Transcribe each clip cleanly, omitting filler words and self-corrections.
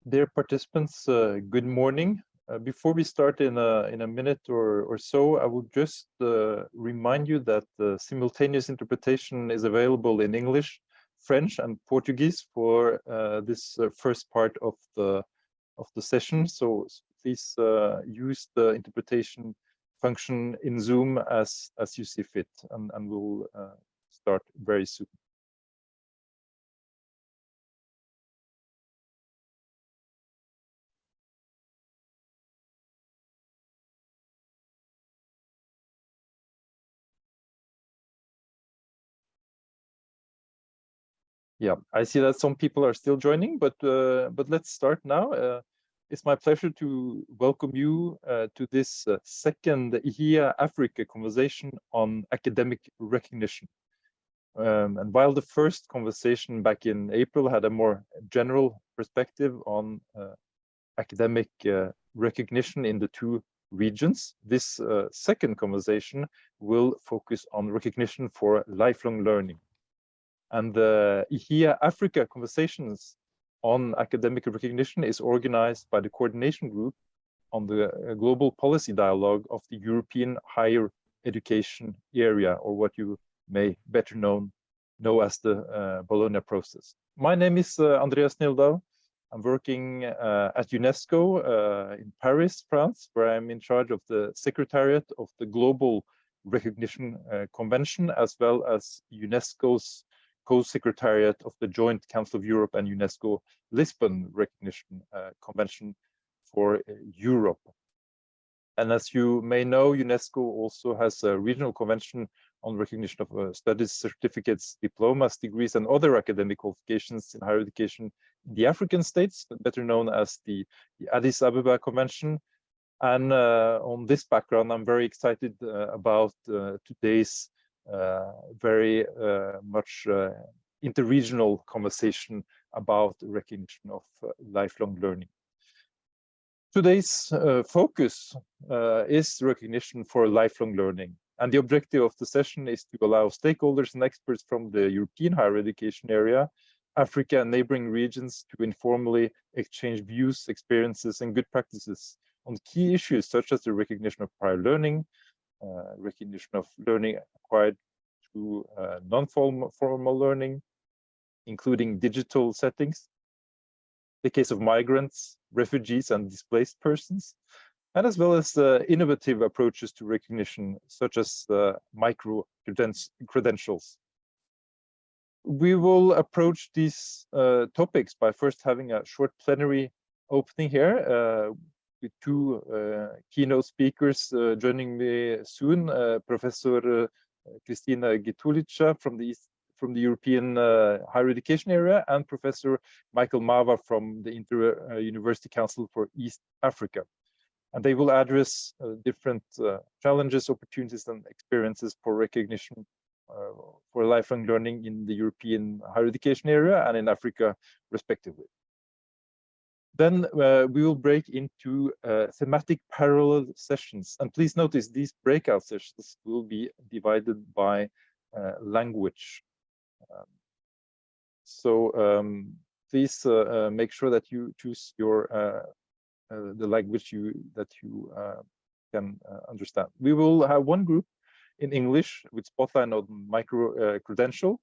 Dear participants, good morning. Before we start in a minute or so, I will just remind you that simultaneous interpretation is available in English, French, and Portuguese for this first part of the session. So please use the interpretation function in Zoom as you see fit, and we'll start very soon. Yeah, I see that some people are still joining, but let's start now. It's my pleasure to welcome you to this second EHEA-Africa conversation on academic recognition. And while the first conversation back in April had a more general perspective on academic recognition in the two regions, this second conversation will focus on recognition for lifelong learning. And the EHEA-Africa Conversations on Academic Recognition is organized by the Coordination Group on the Global Policy Dialogue of the European Higher Education Area, or what you may better know as the Bologna process. My name is Andreas Nildal. I'm working at UNESCO in Paris, France, where I'm in charge of the Secretariat of the Global Recognition Convention, as well as UNESCO's co-secretariat of the Joint Council of Europe and UNESCO Lisbon Recognition Convention for Europe. And as you may know, UNESCO also has a regional convention on recognition of studies, certificates, diplomas, degrees, and other academic qualifications in higher education in the African states, better known as the Addis Ababa Convention. And on this background, I'm very excited about today's very much interregional conversation about recognition of lifelong learning. Today's focus is recognition for lifelong learning. And the objective of the session is to allow stakeholders and experts from the European higher education area, Africa, and neighboring regions to informally exchange views, experiences, and good practices on key issues such as the recognition of prior learning, recognition of learning acquired through non-formal learning, including digital settings, the case of migrants, refugees, and displaced persons, and as well as innovative approaches to recognition, such as micro-credentials. We will approach these topics by first having a short plenary opening here with two keynote speakers joining me soon, Professor Kristina Gitulica from the European Higher Education Area, and Professor Michael Mava from the Inter-University Council for East Africa. And they will address different challenges, opportunities, and experiences for recognition for lifelong learning in the European higher education area and in Africa, respectively. Then we will break into thematic parallel sessions. And please notice these breakout sessions will be divided by language. Please make sure that you choose the language that you can understand. We will have one group in English with spotlight on micro-credential.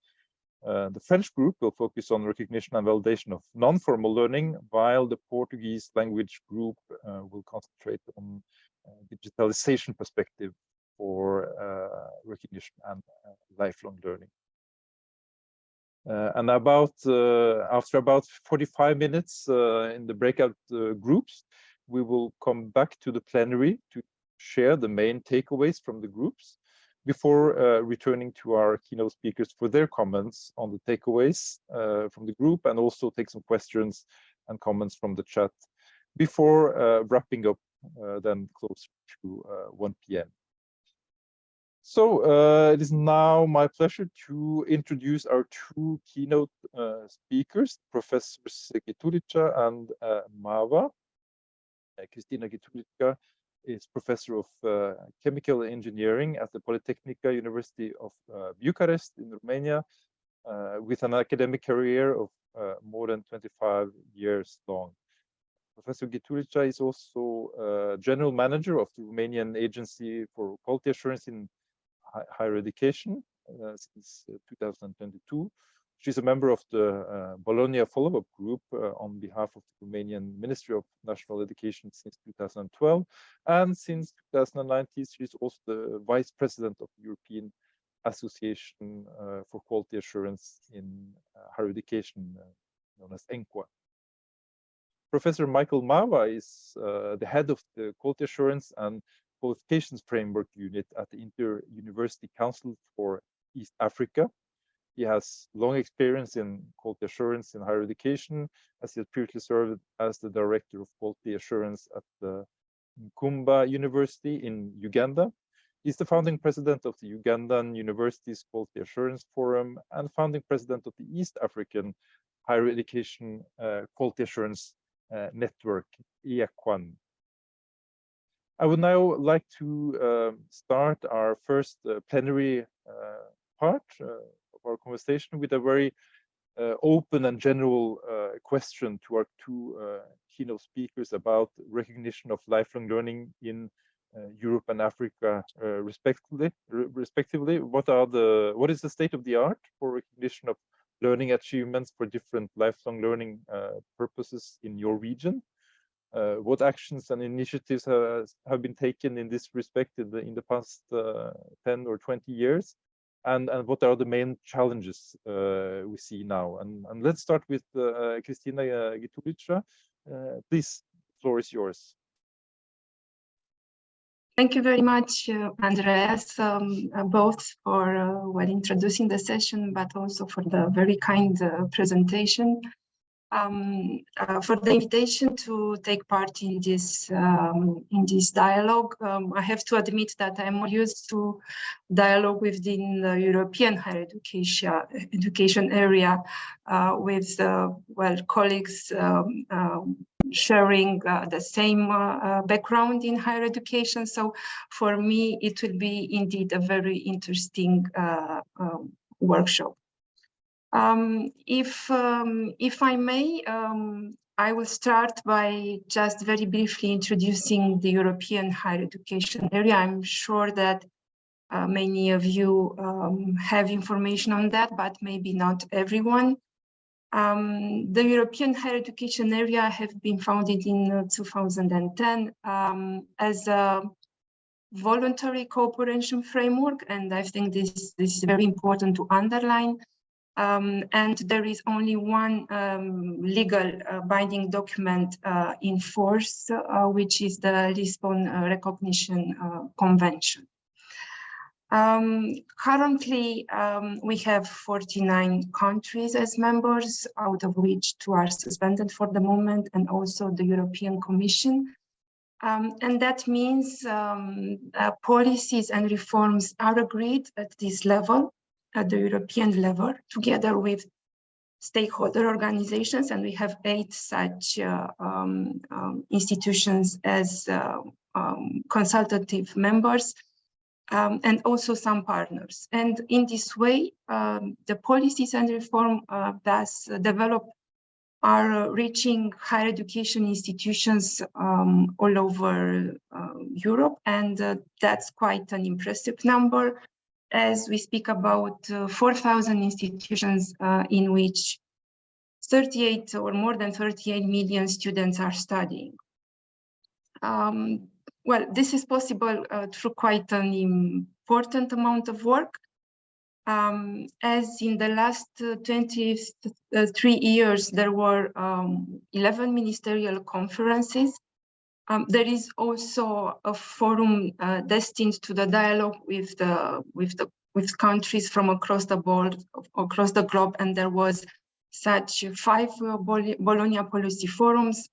The French group will focus on recognition and validation of non-formal learning, while the Portuguese language group will concentrate on digitalization perspective for recognition and lifelong learning. And after about 45 minutes in the breakout groups, we will come back to the plenary to share the main takeaways from the groups before returning to our keynote speakers for their comments on the takeaways from the group, and also take some questions and comments from the chat before wrapping up then close to 1 p.m. So it is now my pleasure to introduce our two keynote speakers, Professors Gitulica and Mava. Kristina Gitulica is professor of chemical engineering at the Polytechnica University of Bucharest in Romania, with an academic career of more than 25 years long. Professor Giturica is also General Manager of the Romanian Agency for Quality Assurance in Higher Education since 2022. She's a member of the Bologna follow-up group on behalf of the Romanian Ministry of National Education since 2012. And since 2019, she's also the Vice President of the European Association for Quality Assurance in Higher Education, known as ENQA. Professor Michael Mawa is the head of the Quality Assurance and Qualifications Framework Unit at the Inter-University Council for East Africa. He has long experience in quality assurance in higher education, as he has previously served as the Director of Quality Assurance at the Nkumba University in Uganda. He's the founding president of the Ugandan University's Quality Assurance Forum and founding president of the East African Higher Education Quality Assurance Network, EHEA-Africa. I would now like to start our first plenary part of our conversation with a very open and general question to our two keynote speakers about recognition of lifelong learning in Europe and Africa, respectively. What is the state of the art for recognition of learning achievements for different lifelong learning purposes in your region? What actions and initiatives have been taken in this respect in the past 10 or 20 years? And what are the main challenges we see now? And let's start with Kristina Giturica. Please, the floor is yours. Thank you very much, Andreas, both for introducing the session, but also for the very kind presentation, for the invitation to take part in this dialogue. I have to admit that I'm more used to dialogue within the European higher education area with colleagues sharing the same background in higher education. So for me, it will be indeed a very interesting workshop. If I may, I will start by just very briefly introducing the European higher education area. I'm sure that many of you have information on that, but maybe not everyone. The European higher education area have been founded in 2010 as a voluntary cooperation framework, and I think this is very important to underline. And there is only one legal binding document in force, which is the Lisbon Recognition Convention. Currently, we have 49 countries as members, out of which 2 are suspended for the moment, and also the European Commission. And that means policies and reforms are agreed at this level, at the European level, together with stakeholder organizations, and we have 8 such institutions as consultative members, and also some partners. And in this way, the policies and reform thus developed are reaching higher education institutions all over Europe, and that's quite an impressive number, as we speak about 4,000 institutions in which 38 or more than 38 million students are studying. Well, this is possible through quite an important amount of work. As in the last 23 years, there were 11 ministerial conferences. There is also a forum destined to the dialogue with countries from across the board, across the globe, and there was such 5 Bologna policy forums.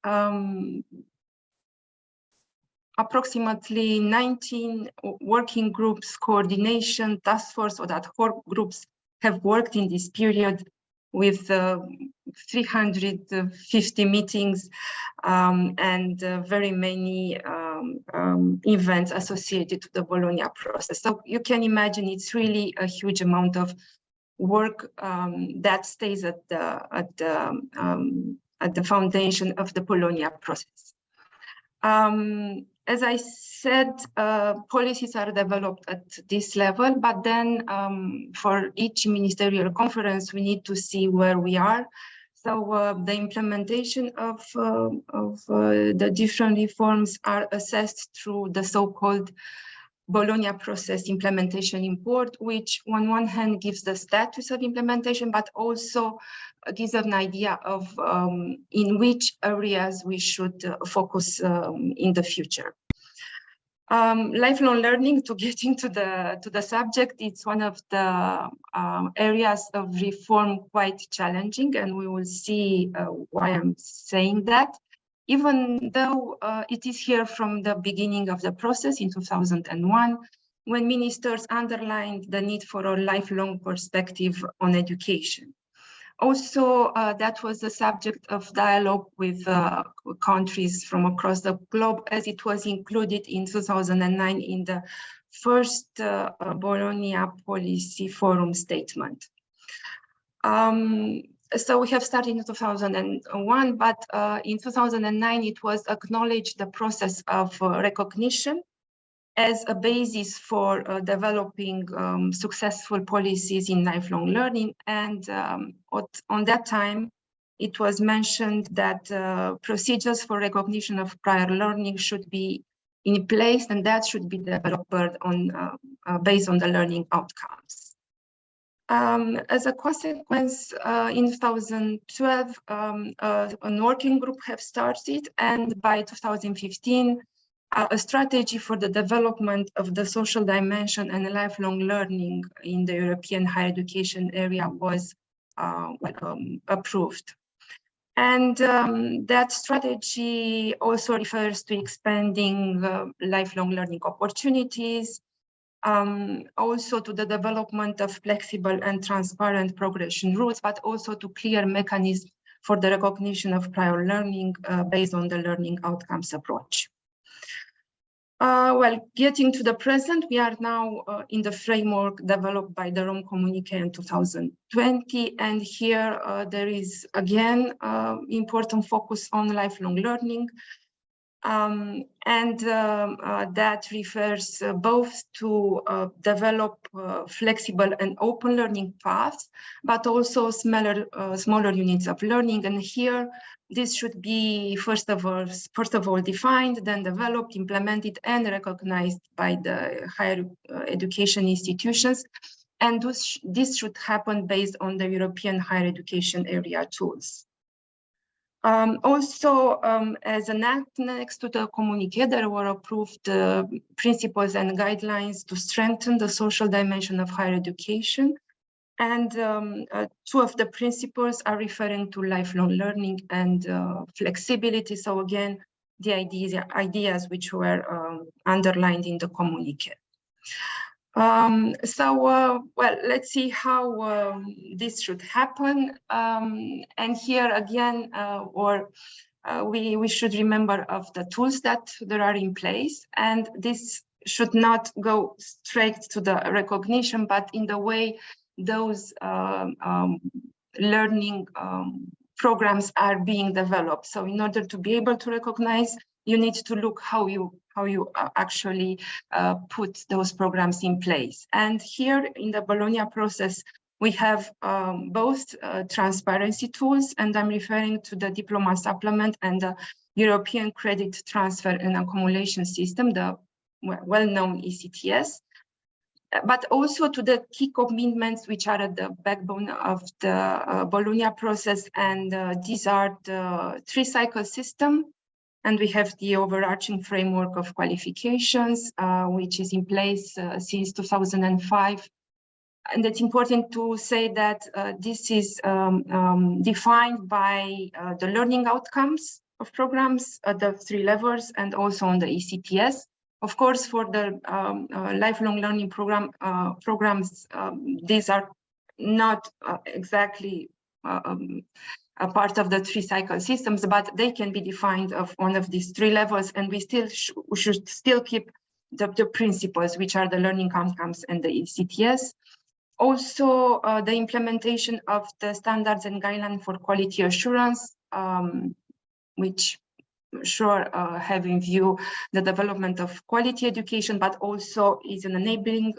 Approximately 19 working groups, coordination, task force, or ad hoc groups have worked in this period with 350 meetings and very many events associated to the Bologna process. So you can imagine it's really a huge amount of work that stays at the at the foundation of the Bologna process. As I said, policies are developed at this level, but then for each ministerial conference, we need to see where we are. So the implementation of the different reforms are assessed through the so-called Bologna process implementation report, which on one hand gives the status of implementation, but also gives an idea of in which areas we should focus in the future. Lifelong learning, to get into the subject, it's one of the areas of reform quite challenging, and we will see why I'm saying that. Even though it is here from the beginning of the process in 2001, when ministers underlined the need for a lifelong perspective on education. Also, that was the subject of dialogue with countries from across the globe, as it was included in 2009 in the first Bologna Policy Forum statement. So we have started in 2001, but in 2009, it was acknowledged the process of recognition as a basis for developing successful policies in lifelong learning. And on that time, it was mentioned that procedures for recognition of prior learning should be in place, and that should be developed based on the learning outcomes. As a consequence, in 2012, a working group have started, and by 2015, a strategy for the development of the social dimension and lifelong learning in the European higher education area was approved. And that strategy also refers to expanding lifelong learning opportunities, also to the development of flexible and transparent progression routes, but also to clear mechanisms for the recognition of prior learning based on the learning outcomes approach. Well, getting to the present, we are now in the framework developed by the Rome Communique in 2020, and here there is again important focus on lifelong learning. That refers both to develop flexible and open learning paths, but also smaller units of learning. And here, this should be first of all defined, then developed, implemented, and recognized by the higher education institutions. And this should happen based on the European higher education area tools. As an annex to the communique, there were approved principles and guidelines to strengthen the social dimension of higher education. And two of the principles are referring to lifelong learning and flexibility. So again, the ideas which were underlined in the communique. Well, let's see how this should happen. And here again, we should remember of the tools that there are in place, and this should not go straight to the recognition, but in the way those learning programs are being developed. So in order to be able to recognize, you need to look how you actually put those programs in place. And here in the Bologna process, we have both transparency tools, and I'm referring to the diploma supplement and the European credit transfer and accumulation system, the well-known ECTS, but also to the key commitments which are at the backbone of the Bologna process. And these are the 3-cycle system. And we have the overarching framework of qualifications, which is in place since 2005. And it's important to say that this is defined by the learning outcomes of programs at the 3 levels and also on the ECTS. Of course, for the lifelong learning programs, these are not exactly a part of the 3-cycle systems, but they can be defined of one of these 3 levels, and we should still keep the principles, which are the learning outcomes and the ECTS. Also, the implementation of the standards and guidelines for quality assurance which sure have in view the development of quality education, but also is an enabling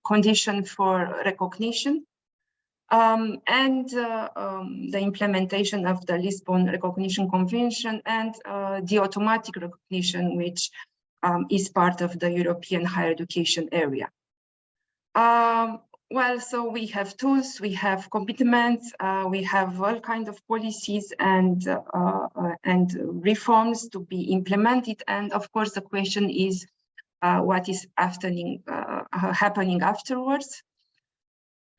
condition for recognition. And the implementation of the Lisbon Recognition Convention and the automatic recognition, which is part of the European higher education area. Well, so we have tools, we have commitments, we have all kinds of policies and reforms to be implemented. And of course, the question is what is happening afterwards.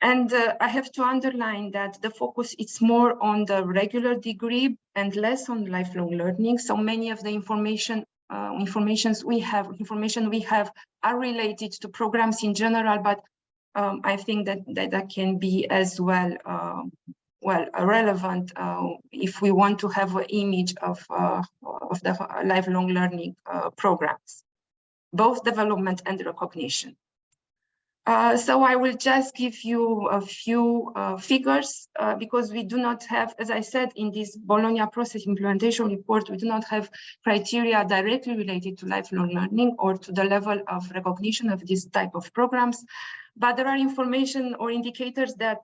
And I have to underline that the focus is more on the regular degree and less on lifelong learning. So many of the information we have are related to programs in general, but I think that can be as well relevant if we want to have an image of the lifelong learning programs, both development and recognition. So I will just give you a few figures because we do not have, as I said, in this Bologna process implementation report, we do not have criteria directly related to lifelong learning or to the level of recognition of this type of programs. But there are information or indicators that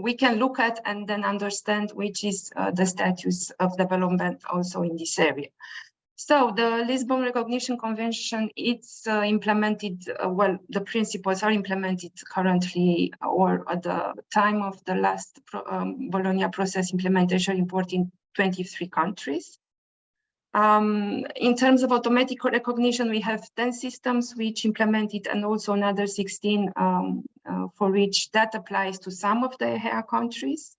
we can look at and then understand which is the status of development also in this area. So the Lisbon Recognition Convention, it's implemented, well, the principles are implemented currently or at the time of the last Bologna process implementation report in 23 countries. In terms of automatic recognition, we have 10 systems which implemented and also another 16 for which that applies to some of the EHEA countries.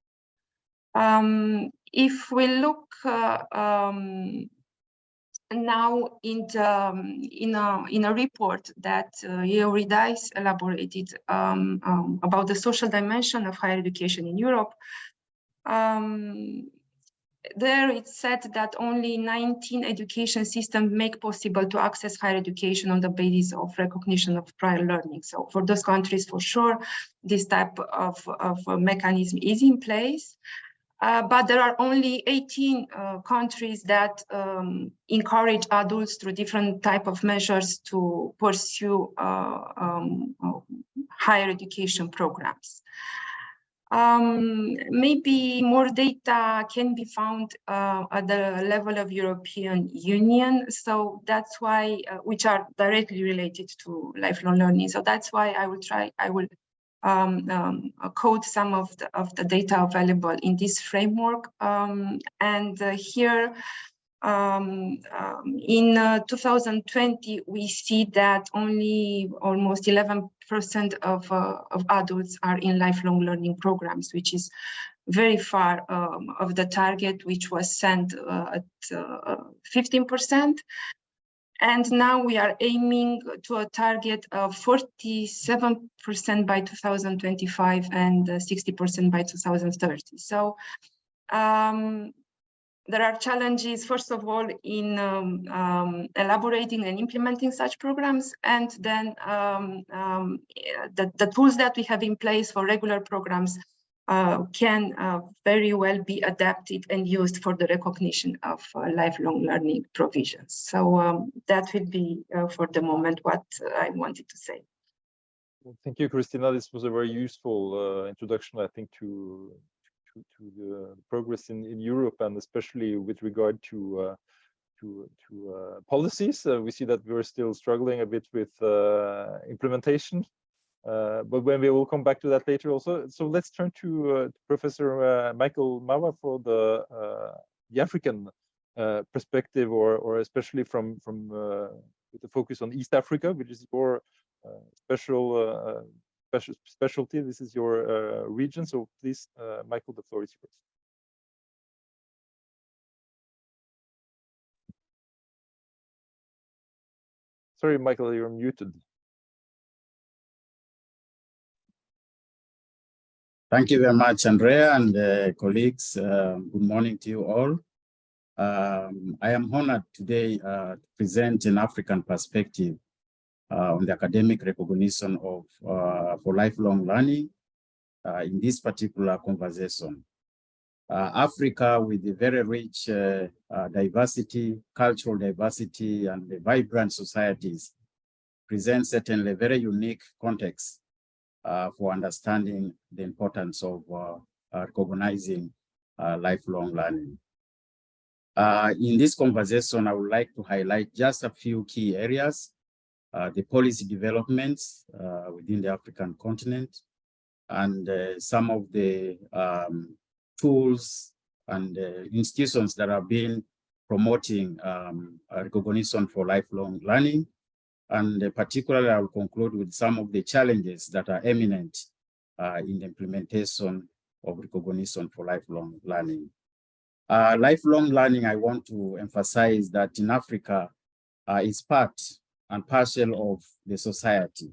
If we look now in a report that EURIDICE elaborated about the social dimension of higher education in Europe, there it said that only 19 education systems make possible to access higher education on the basis of recognition of prior learning. So for those countries, for sure, this type of mechanism is in place. But there are only 18 countries that encourage adults through different type of measures to pursue higher education programs. Maybe more data can be found at the level of European Union. So that's why, which are directly related to lifelong learning. So that's why I will code some of the data available in this framework. Here, in 2020, we see that only almost 11% of adults are in lifelong learning programs, which is very far of the target, which was set at 15%. And now we are aiming to a target of 47% by 2025 and 60% by 2030. So there are challenges, first of all, in elaborating and implementing such programs, and then the tools that we have in place for regular programs can very well be adapted and used for the recognition of lifelong learning provisions. So that will be for the moment what I wanted to say. Well, thank you, Christina. This was a very useful introduction, I think, to the progress in Europe, and especially with regard to policies. We see that we're still struggling a bit with implementation. But when we will come back to that later also. So let's turn to Professor Michael Mawa for the African perspective, or especially from with the focus on East Africa, which is your specialty. This is your region. So please, Michael, the floor is yours. Sorry, Michael, you're muted. Thank you very much, Andrea, and colleagues. Good morning to you all. I am honored today to present an African perspective on the academic recognition of for lifelong learning in this particular conversation. Africa, with a very rich diversity, cultural diversity, and the vibrant societies, presents certainly a very unique context for understanding the importance of recognizing lifelong learning. In this conversation, I would like to highlight just a few key areas, the policy developments within the African continent, and some of the tools and institutions that have been promoting recognition for lifelong learning. And particularly, I will conclude with some of the challenges that are eminent in the implementation of recognition for lifelong learning. Lifelong learning, I want to emphasize that in Africa is part and parcel of the society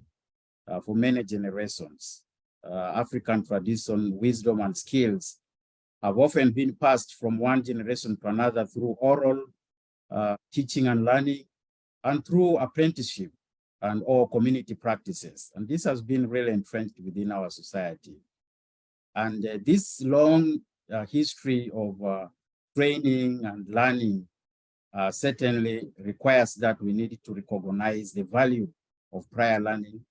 for many generations. African tradition, wisdom, and skills have often been passed from one generation to another through oral teaching and learning, and through apprenticeship and or community practices. And this has been really entrenched within our society. And this long history of training and learning certainly requires that we need to recognize the value of prior learning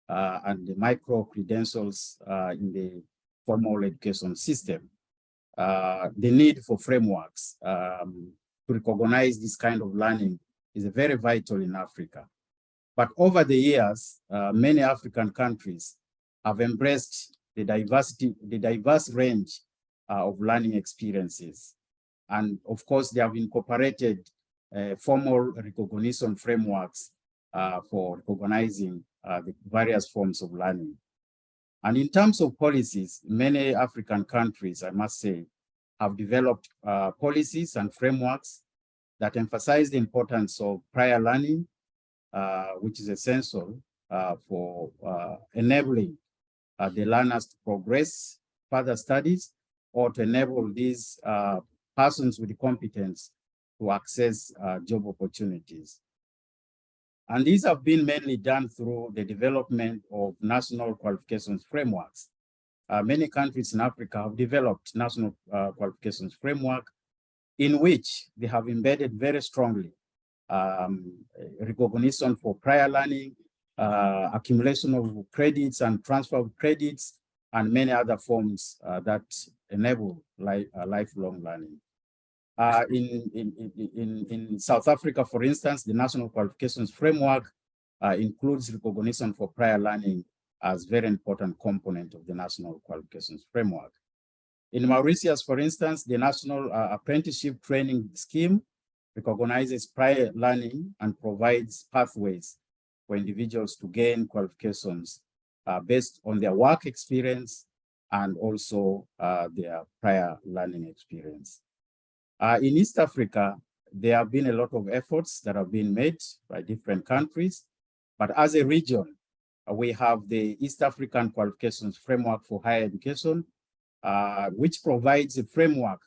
and the micro-credentials in the formal education system. The need for frameworks to recognize this kind of learning is very vital in Africa. But over the years, many African countries have embraced the diverse range of learning experiences. And of course, they have incorporated formal recognition frameworks for recognizing the various forms of learning. And in terms of policies, many African countries, I must say, have developed policies and frameworks that emphasize the importance of prior learning, which is essential for enabling the learners to progress further studies, or to enable these persons with the competence to access job opportunities. And these have been mainly done through the development of national qualifications frameworks. Many countries in Africa have developed national qualifications framework in which they have embedded very strongly recognition for prior learning, accumulation of credits and transfer of credits, and many other forms that enable lifelong learning. In South Africa, for instance, the National Qualifications Framework includes recognition for prior learning as a very important component of the National Qualifications Framework. In Mauritius, for instance, the National Apprenticeship Training Scheme recognizes prior learning and provides pathways for individuals to gain qualifications based on their work experience and also their prior learning experience. In East Africa, there have been a lot of efforts that have been made by different countries, but as a region, we have the East African Qualifications Framework for Higher Education, which provides a framework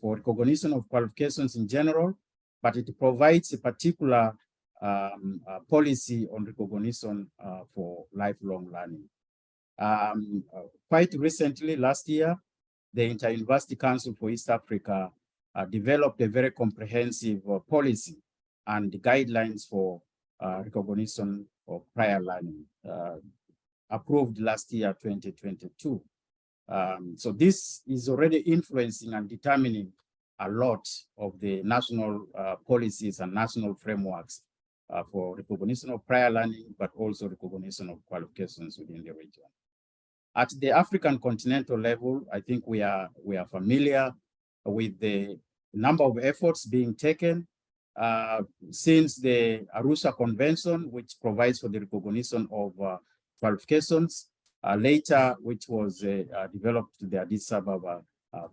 for recognition of qualifications in general, but it provides a particular policy on recognition for lifelong learning. Quite recently, last year, the Inter-University Council for East Africa developed a very comprehensive policy and guidelines for recognition of prior learning, approved last year, 2022. So this is already influencing and determining a lot of the national policies and national frameworks for recognition of prior learning, but also recognition of qualifications within the region. At the African continental level, I think we are familiar with the number of efforts being taken since the Arusha Convention, which provides for the recognition of qualifications, later, which was developed to the Addis Ababa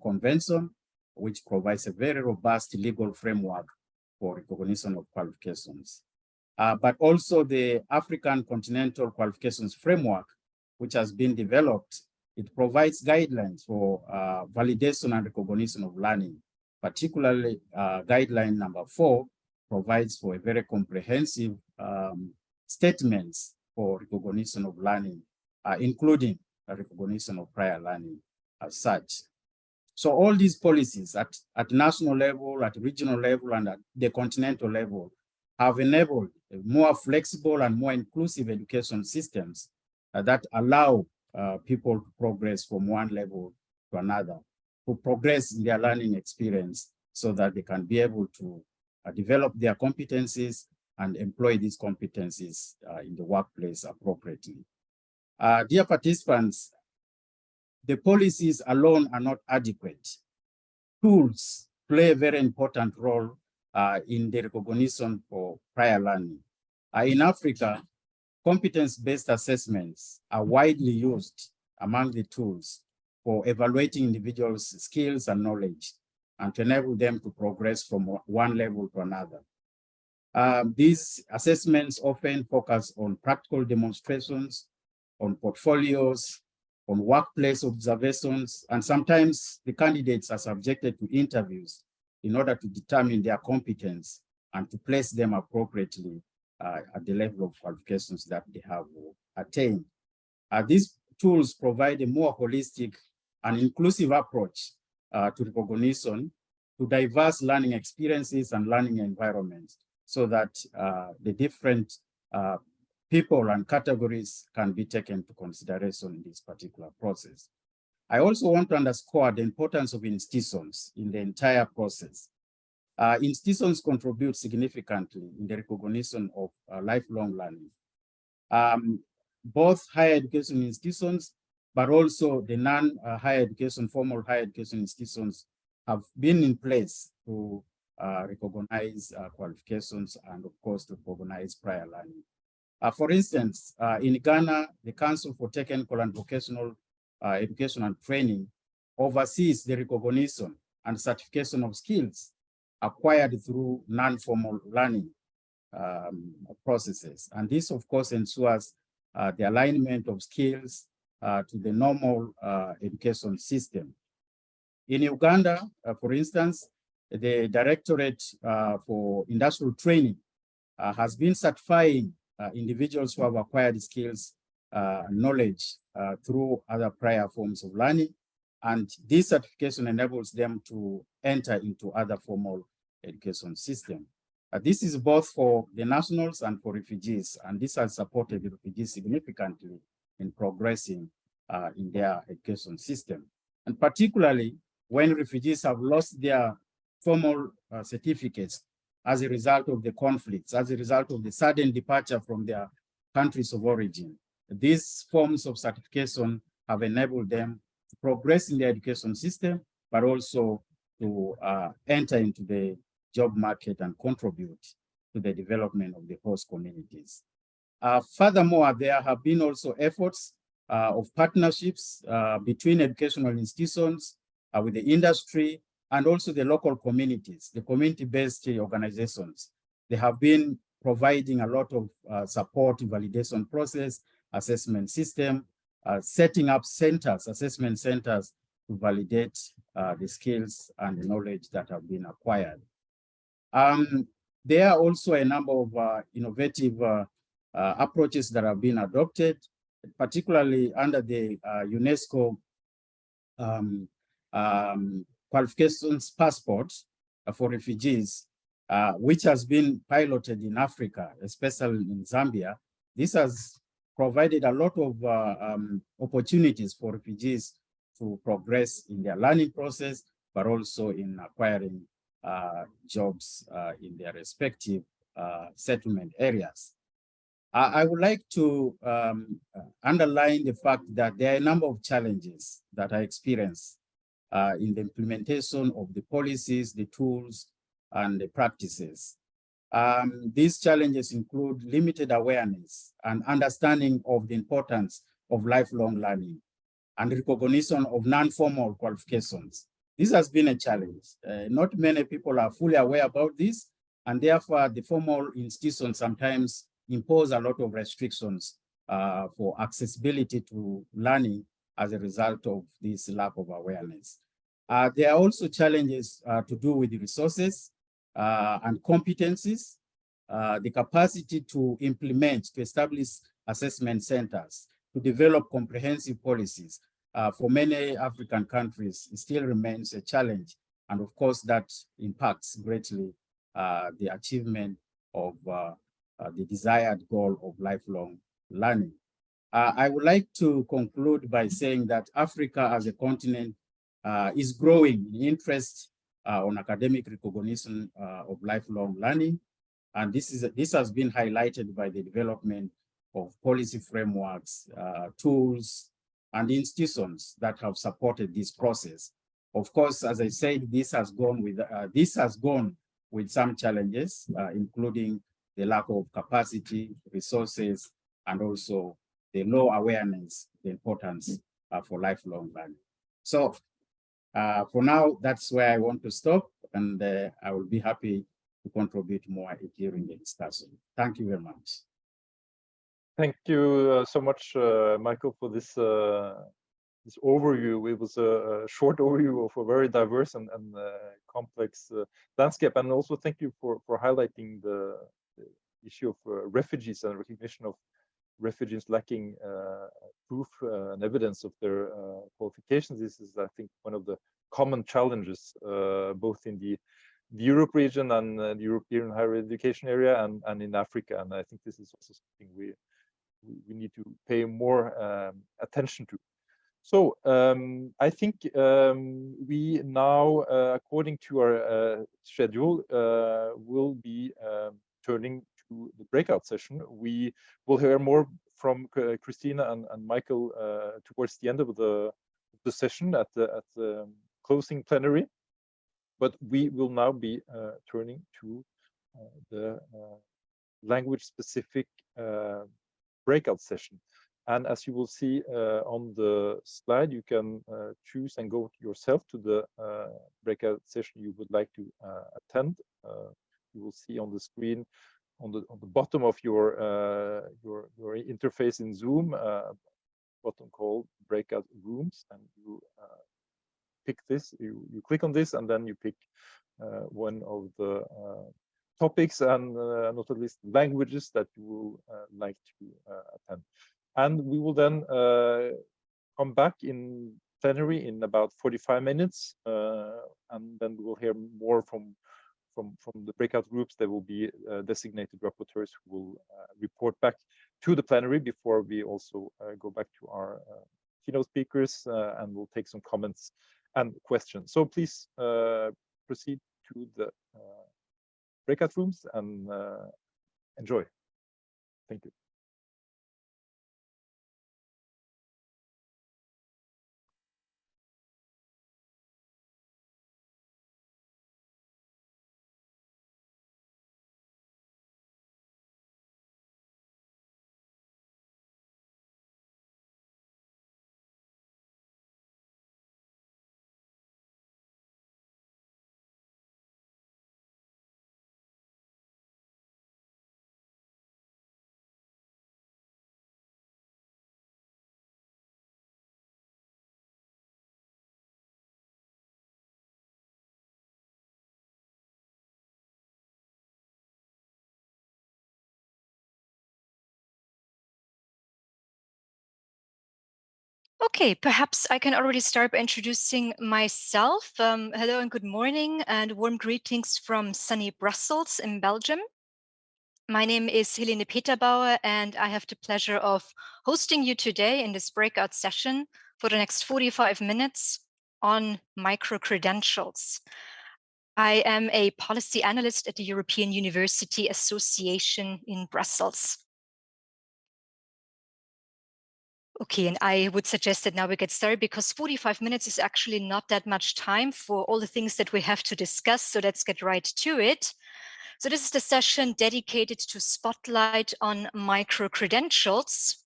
Convention, which provides a very robust legal framework for recognition of qualifications. But also the African Continental Qualifications Framework, which has been developed, it provides guidelines for validation and recognition of learning. Particularly, guideline number 4 provides for a very comprehensive statements for recognition of learning, including a recognition of prior learning as such. So all these policies at national level, at regional level, and at the continental level have enabled more flexible and more inclusive education systems that allow people to progress from one level to another, to progress in their learning experience so that they can be able to develop their competencies and employ these competencies in the workplace appropriately. Dear participants, the policies alone are not adequate. Tools play a very important role in the recognition for prior learning. In Africa, competence-based assessments are widely used among the tools for evaluating individuals' skills and knowledge and to enable them to progress from one level to another. These assessments often focus on practical demonstrations, on portfolios, on workplace observations, and sometimes the candidates are subjected to interviews in order to determine their competence and to place them appropriately at the level of qualifications that they have attained. These tools provide a more holistic and inclusive approach to recognition, to diverse learning experiences and learning environments, so that the different people and categories can be taken into consideration in this particular process. I also want to underscore the importance of institutions in the entire process. Institutions contribute significantly in the recognition of lifelong learning. Both higher education institutions, but also the non-higher education, formal higher education institutions have been in place to recognize qualifications and of course to recognize prior learning. For instance, in Ghana, the Council for Technical and Vocational Education and Training oversees the recognition and certification of skills acquired through non-formal learning processes. And this, of course, ensures the alignment of skills to the normal education system. In Uganda, for instance, the Directorate for Industrial Training has been certifying individuals who have acquired skills, knowledge through other prior forms of learning. And this certification enables them to enter into other formal education system. This is both for the nationals and for refugees, and this has supported the refugees significantly in progressing in their education system. And particularly when refugees have lost their formal certificates as a result of the conflicts, as a result of the sudden departure from their countries of origin. These forms of certification have enabled them to progress in the education system, but also to enter into the job market and contribute to the development of the host communities. Furthermore, there have been also efforts of partnerships between educational institutions, with the industry, and also the local communities, the community-based organizations. They have been providing a lot of support, validation process, assessment system, setting up centers, assessment centers to validate the skills and the knowledge that have been acquired. There are also a number of innovative approaches that have been adopted, particularly under the UNESCO qualifications passport for refugees, which has been piloted in Africa, especially in Zambia. This has provided a lot of opportunities for refugees to progress in their learning process, but also in acquiring jobs in their respective settlement areas. I would like to underline the fact that there are a number of challenges that I experienced in the implementation of the policies, the tools, and the practices. These challenges include limited awareness and understanding of the importance of lifelong learning and recognition of non-formal qualifications. This has been a challenge. Not many people are fully aware about this, and therefore the formal institutions sometimes impose a lot of restrictions for accessibility to learning as a result of this lack of awareness. There are also challenges to do with the resources and competencies, the capacity to implement, to establish assessment centers, to develop comprehensive policies, for many African countries, it still remains a challenge. And of course, that impacts greatly the achievement of the desired goal of lifelong learning. I would like to conclude by saying that Africa as a continent is growing in interest on academic recognition of lifelong learning. And this has been highlighted by the development of policy frameworks, tools, and institutions that have supported this process. Of course, as I said, this has gone with some challenges, including the lack of capacity, resources, and also the low awareness, the importance for lifelong learning. So for now, that's where I want to stop, and I will be happy to contribute more during the discussion. Thank you very much. Thank you so much, Michael, for this this overview. It was a short overview of a very diverse and complex landscape, and also thank you for highlighting the issue of refugees and recognition of refugees lacking proof and evidence of their qualifications. This is, I think, one of the common challenges both in the Europe region and the European higher education area and in Africa. And I think this is also something we need to pay more attention to. So I think we now, according to our schedule, will be turning to the breakout session. We will hear more from Christina and Michael towards the end of the session at the closing plenary. But we will now be turning to the language-specific breakout session. And as you will see on the slide, you can choose and go yourself to the breakout session you would like to attend. You will see on the screen, on the bottom of your interface in Zoom, button called breakout rooms, and you pick this. You click on this, and then you pick one of the topics and not at least languages that you will like to attend. And we will then come back in plenary in about 45 minutes, and then we will hear more from the breakout groups. There will be designated rapporteurs who will report back to the plenary before we also go back to our keynote speakers, and we'll take some comments and questions. So please proceed to the breakout rooms and enjoy. Thank you. Okay, perhaps I can already start by introducing myself. Hello and good morning, and warm greetings from sunny Brussels in Belgium. My name is Helene Peterbauer, and I have the pleasure of hosting you today in this breakout session for the next 45 minutes on micro-credentials. I am a policy analyst at the European University Association in Brussels. Okay, and I would suggest that now we get started because 45 minutes is actually not that much time for all the things that we have to discuss. So let's get right to it. So this is the session dedicated to spotlight on micro-credentials.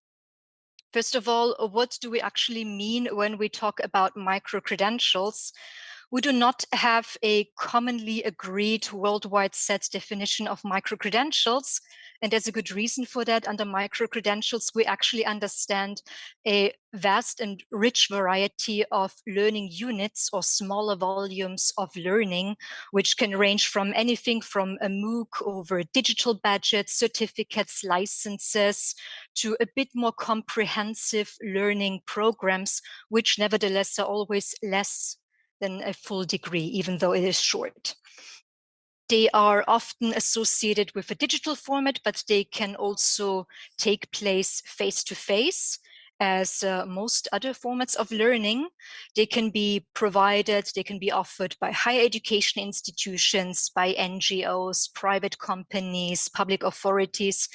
First of all, what do we actually mean when we talk about micro-credentials? we do not have a commonly agreed worldwide set definition of micro-credentials. And there's a good reason for that. Under micro-credentials, we actually understand a vast and rich variety of learning units or smaller volumes of learning, which can range from anything from a MOOC over digital badges, certificates, licenses, to a bit more comprehensive learning programs, which nevertheless are always less than a full degree, even though it is short. They are often associated with a digital format, but they can also take place face-to-face, as most other formats of learning. They can be provided, they can be offered by higher education institutions, by NGOs, private companies, public authorities,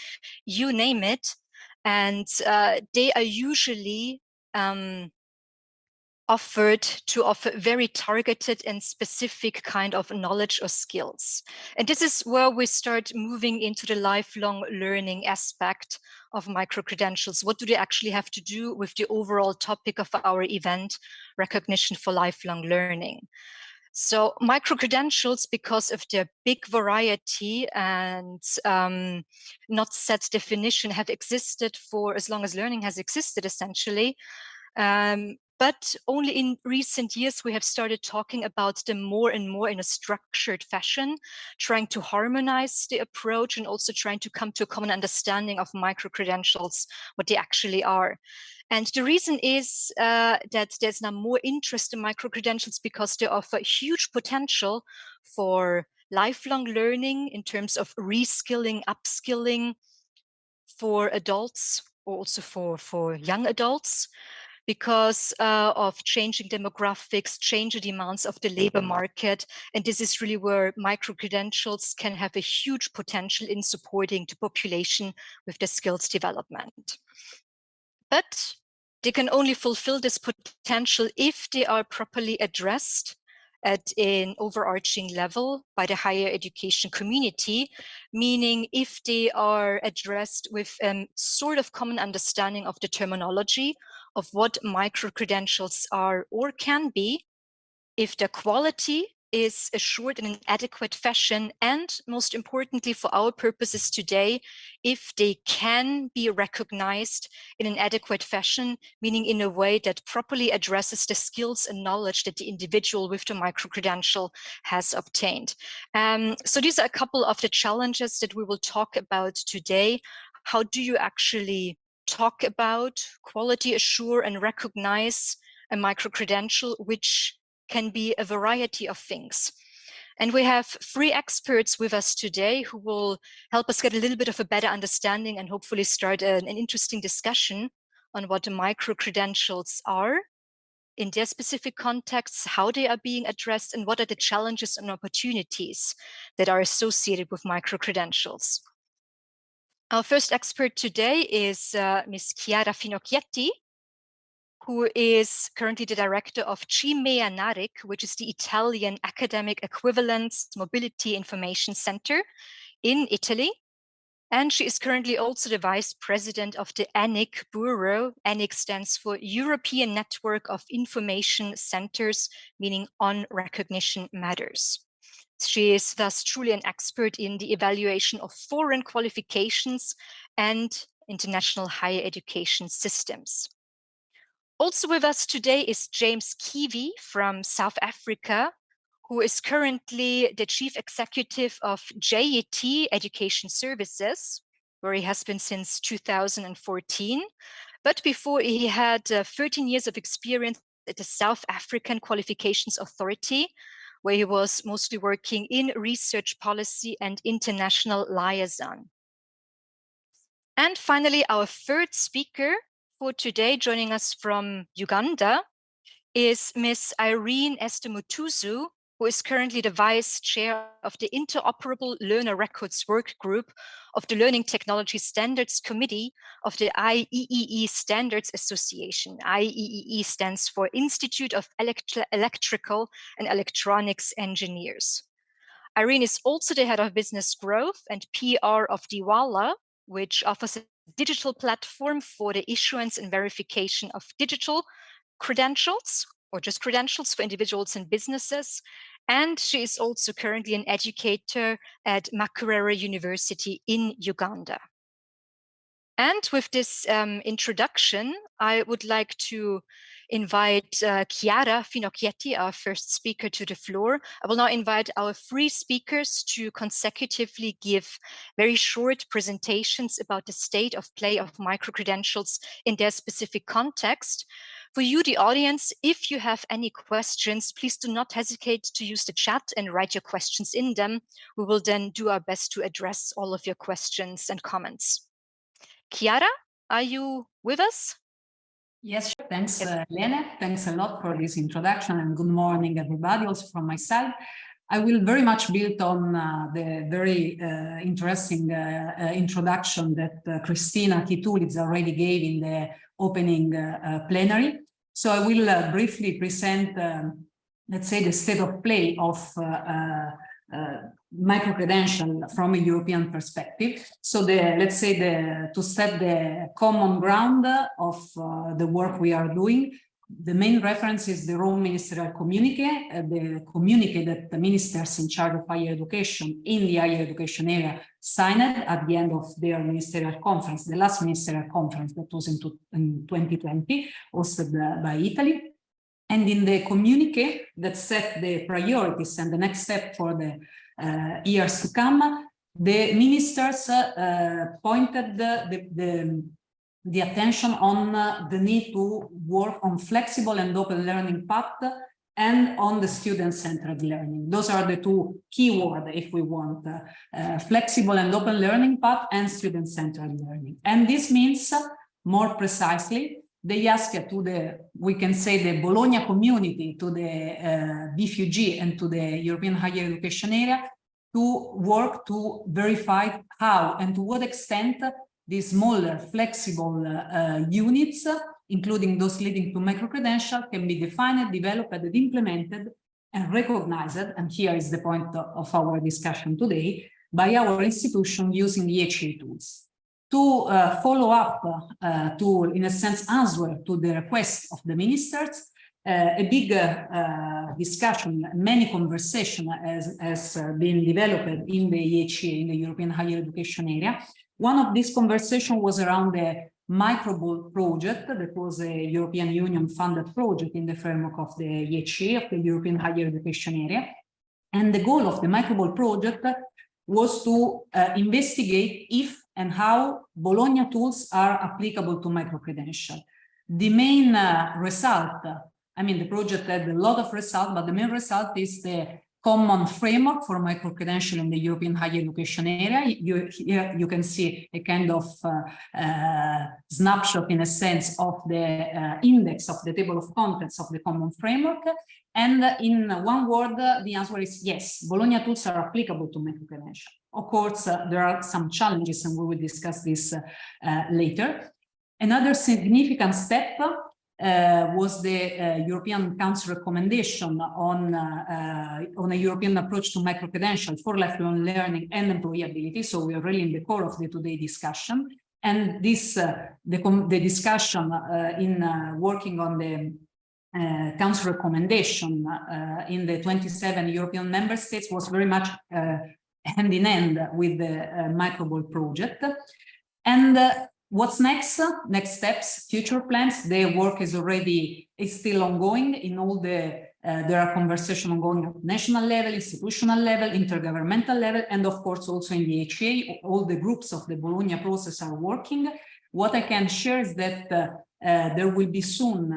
you name it. And they are usually offered to offer very targeted and specific kind of knowledge or skills. And this is where we start moving into the lifelong learning aspect of micro-credentials. What do they actually have to do with the overall topic of our event, recognition for lifelong learning? So micro-credentials, because of their big variety and not set definition, have existed for as long as learning has existed, essentially. But only in recent years, we have started talking about them more and more in a structured fashion, trying to harmonize the approach and also trying to come to a common understanding of micro-credentials, what they actually are. And the reason is that there's now more interest in micro-credentials because they offer huge potential for lifelong learning in terms of reskilling, upskilling for adults, or also for young adults, because of changing demographics, changing demands of the labor market. And this is really where micro-credentials can have a huge potential in supporting the population with the skills development. But they can only fulfill this potential if they are properly addressed at an overarching level by the higher education community, meaning if they are addressed with sort of common understanding of the terminology of what micro-credentials are or can be, if the quality is assured in an adequate fashion, and most importantly for our purposes today, if they can be recognized in an adequate fashion, meaning in a way that properly addresses the skills and knowledge that the individual with the micro-credential has obtained. So these are a couple of the challenges that we will talk about today. How do you actually talk about, quality assure, and recognize a micro-credential, which can be a variety of things? And we have 3 experts with us today who will help us get a little bit of a better understanding and hopefully start an interesting discussion on what the micro-credentials are in their specific contexts, how they are being addressed, and what are the challenges and opportunities that are associated with micro-credentials. Our first expert today is Ms. Chiara Finocchietti, who is currently the director of CIMEA NARIC, which is the Italian Academic Equivalence Mobility Information Center in Italy. And she is currently also the vice president of the ENIC Bureau. ENIC stands for European Network of Information Centers, meaning on recognition matters. She is thus truly an expert in the evaluation of foreign qualifications and international higher education systems. Also with us today is James Kiwi from South Africa, who is currently the chief executive of JET Education Services, where he has been since 2014. But before, he had 13 years of experience at the South African Qualifications Authority, where he was mostly working in research policy and international liaison. And finally, our third speaker for today, joining us from Uganda, is Ms. Irene Estemutuzu, who is currently the vice chair of the Interoperable Learner Records Work Group of the Learning Technology Standards Committee of the IEEE Standards Association. IEEE stands for Institute of Electrical and Electronics Engineers. Irene is also the head of business growth and PR of Diwala, which offers a digital platform for the issuance and verification of digital credentials, or just credentials for individuals and businesses. And she is also currently an educator at Makerere University in Uganda. And with this introduction, I would like to invite Chiara Finocchietti, our first speaker, to the floor. I will now invite our 3 speakers to consecutively give very short presentations about the state of play of microcredentials in their specific context. For you, the audience, if you have any questions, please do not hesitate to use the chat and write your questions in them. We will then do our best to address all of your questions and comments. Chiara, are you with us? Yes, sure. Thanks, Helene. Thanks a lot for this introduction, and good morning, everybody, also from my side. I will very much build on the very interesting introduction that Cristina Kitulidze already gave in the opening plenary. So I will briefly present, let's say, the state of play of microcredential from a European perspective. So let's say to set the common ground of the work we are doing. The main reference is the Rome Ministerial Communique, the communique that the ministers in charge of higher education in the higher education area signed at the end of their ministerial conference, the last ministerial conference that was in 2020, hosted by Italy. And in the communique that set the priorities and the next step for the years to come, the ministers pointed the attention on the need to work on flexible and open learning path and on the student-centered learning. Those are the 2 keywords, if we want, flexible and open learning path and student-centered learning. And this means, more precisely, they ask to we can say the Bologna community, to the BFUG and to the European higher education area to work to verify how and to what extent these smaller, flexible units, including those leading to microcredential, can be defined, developed, and implemented and recognized, and here is the point of our discussion today, by our institution using EHEA tools. To follow up, to, in a sense, answer to the request of the ministers, a big discussion, many conversations has been developed in the EHEA, in the European higher education area. One of these conversations was around the Microball project, that was a European Union funded project in the framework of the EHEA, of the European higher education area. And the goal of the Microball project was to investigate if and how Bologna tools are applicable to microcredential. The main result, I mean, the project had a lot of results, but the main result is the common framework for microcredential in the European higher education area. Here you can see a kind of snapshot, in a sense, of the index of the table of contents of the common framework. And in one word, the answer is yes, Bologna tools are applicable to microcredential. Of course, there are some challenges, and we will discuss this later. Another significant step was the European Council recommendation on a European approach to microcredential for lifelong learning and employability. So we are really in the core of the today discussion. And this, the discussion in working on the Council recommendation in the 27 European member states was very much hand in hand with the Microball project. And what's next? Next steps, future plans. The work is still ongoing in all the, there are conversations ongoing at national level, institutional level, intergovernmental level, and of course also in the EHEA, all the groups of the Bologna process are working. What I can share is that there will be soon,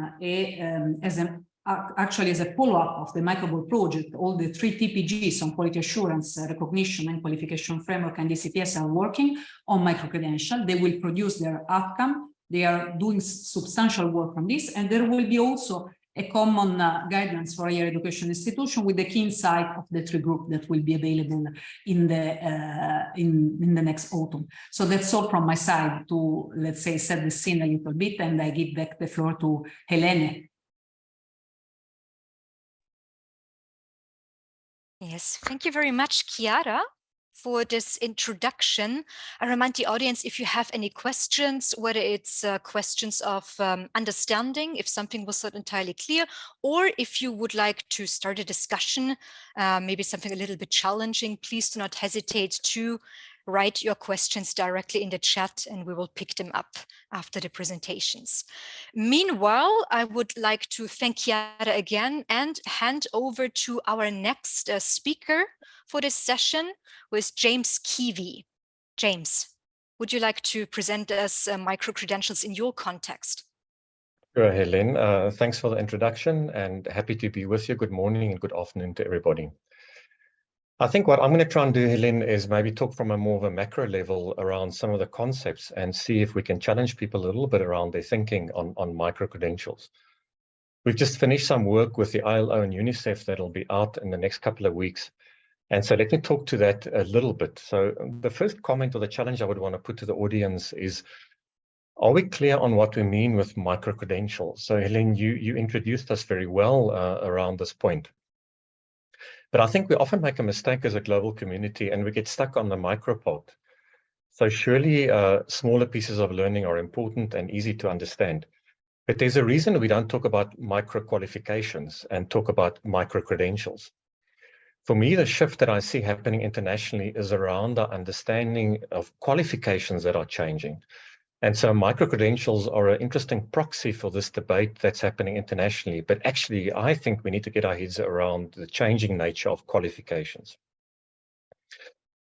actually as a follow-up of the Microball project, all the 3 TPGs on quality assurance, recognition and qualification framework and DCTS are working on microcredential. They will produce their outcome. They are doing substantial work on this, and there will be also a common guidance for higher education institution with the key insight of the 3 groups that will be available in the next autumn. So that's all from my side to, let's say, set the scene a little bit, and I give back the floor to Helene. Yes, thank you very much, Chiara. for this introduction. I remind the audience, if you have any questions, whether it's questions of understanding, if something was not entirely clear, or if you would like to start a discussion, maybe something a little bit challenging, please do not hesitate to write your questions directly in the chat and we will pick them up after the presentations. Meanwhile, I would like to thank Chiara again and hand over to our next speaker for this session, with James Keavy. James, would you like to present us micro-credentials in your context? Sure, Helen. Thanks for the introduction and happy to be with you. Good morning and good afternoon to everybody. I think what I'm going to try and do, Helen, is maybe talk from a more of a macro level around some of the concepts and see if we can challenge people a little bit around their thinking on micro-credentials. We've just finished some work with the ILO and UNICEF that'll be out in the next couple of weeks. And so let me talk to that a little bit. So the first comment or the challenge I would want to put to the audience is, are we clear on what we mean with micro-credentials? So Helen, you introduced us very well around this point. But I think we often make a mistake as a global community and we get stuck on the micro part. So surely smaller pieces of learning are important and easy to understand. But there's a reason we don't talk about micro qualifications and talk about micro credentials. For me, the shift that I see happening internationally is around our understanding of qualifications that are changing. And so micro-credentials are an interesting proxy for this debate that's happening internationally. But actually, I think we need to get our heads around the changing nature of qualifications.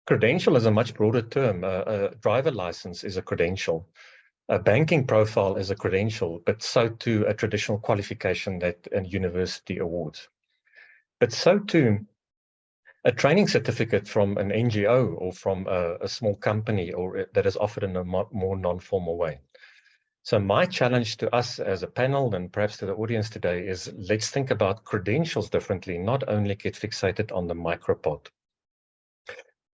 Credential is a much broader term. A driver license is a credential. A banking profile is a credential, but so too a traditional qualification that a university awards. But so too, a training certificate from an NGO or from a small company or that is offered in a more non-formal way. So my challenge to us as a panel and perhaps to the audience today is let's think about credentials differently, not only get fixated on the micro part.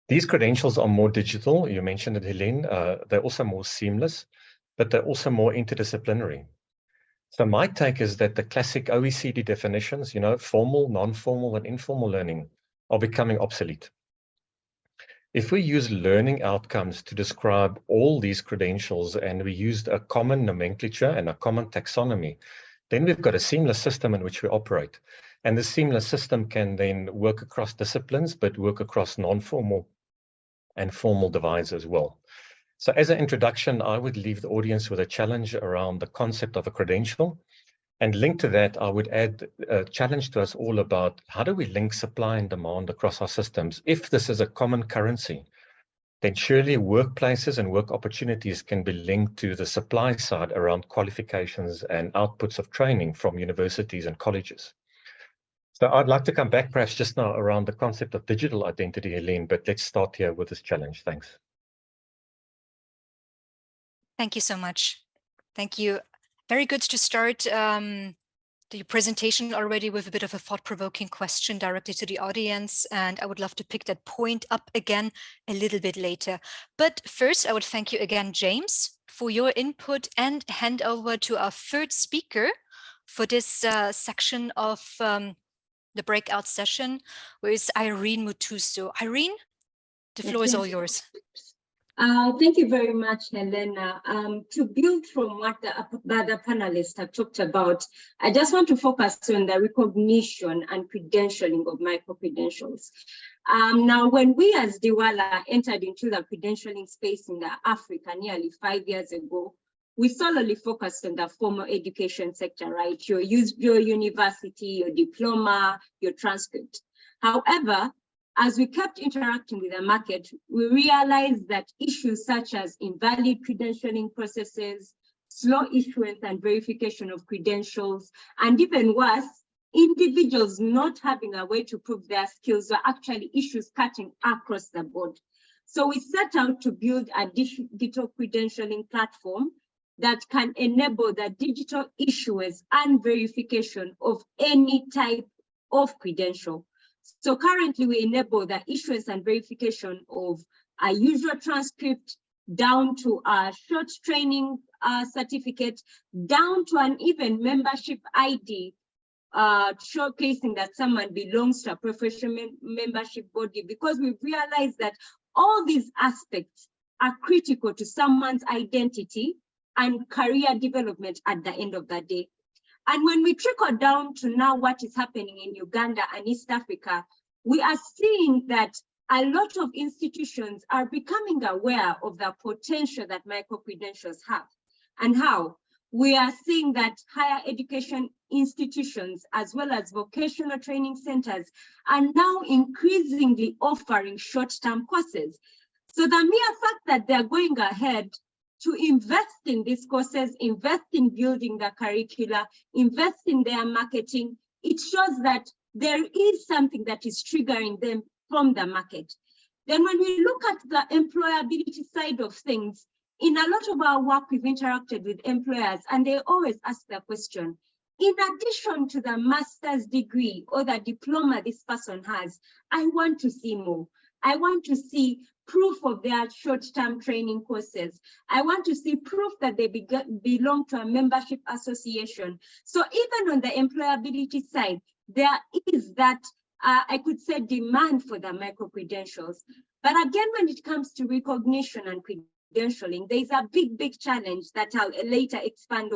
These credentials are more digital. You mentioned it, Helene. They're also more seamless, but they're also more interdisciplinary. So my take is that the classic OECD definitions, formal, non-formal, and informal learning are becoming obsolete. If we use learning outcomes to describe all these credentials and we used a common nomenclature and a common taxonomy, then we've got a seamless system in which we operate. And the seamless system can then work across disciplines, but work across non-formal and formal divides as well. So as an introduction, I would leave the audience with a challenge around the concept of a credential. And linked to that, I would add a challenge to us all about how do we link supply and demand across our systems? If this is a common currency, then surely workplaces and work opportunities can be linked to the supply side around qualifications and outputs of training from universities and colleges. So I'd like to come back perhaps just now around the concept of digital identity, Helene, but let's start here with this challenge. Thanks. Thank you so much. Thank you. Very good to start the presentation already with a bit of a thought-provoking question directly to the audience, and I would love to pick that point up again a little bit later. But first, I would thank you again, James, for your input and hand over to our third speaker for this section of the breakout session, where is Irene Mutuso. Irene, the floor is all yours. Thank you very much, Helena. To build from what the other panelists have talked about, I just want to focus on the recognition and credentialing of micro-credentials. Now, when we as Diwala entered into the credentialing space in Africa nearly 5 years ago, we solely focused on the formal education sector, right? Your university, your diploma, your transcript. However, as we kept interacting with the market, we realized that issues such as invalid credentialing processes, slow issuance and verification of credentials, and even worse, individuals not having a way to prove their skills were actually issues cutting across the board. So we set out to build a digital credentialing platform that can enable the digital issuance and verification of any type of credential. So currently we enable the issuance and verification of a usual transcript down to a short training certificate, down to an even membership ID, showcasing that someone belongs to a professional membership body, because we realize that all these aspects are critical to someone's identity and career development at the end of the day. And when we trickle down to now what is happening in Uganda and East Africa, we are seeing that a lot of institutions are becoming aware of the potential that micro-credentials have and how. We are seeing that higher education institutions as well as vocational training centers are now increasingly offering short-term courses. So the mere fact that they're going ahead to invest in these courses, invest in building the curricula, invest in their marketing, it shows that there is something that is triggering them from the market. Then when we look at the employability side of things, in a lot of our work, we've interacted with employers and they always ask the question, in addition to the master's degree or the diploma this person has, I want to see more. I want to see proof of their short-term training courses. I want to see proof that they belong to a membership association. So even on the employability side, there is that, I could say, demand for the micro-credentials. But again, when it comes to recognition and credentialing, there's a big challenge that I'll later expand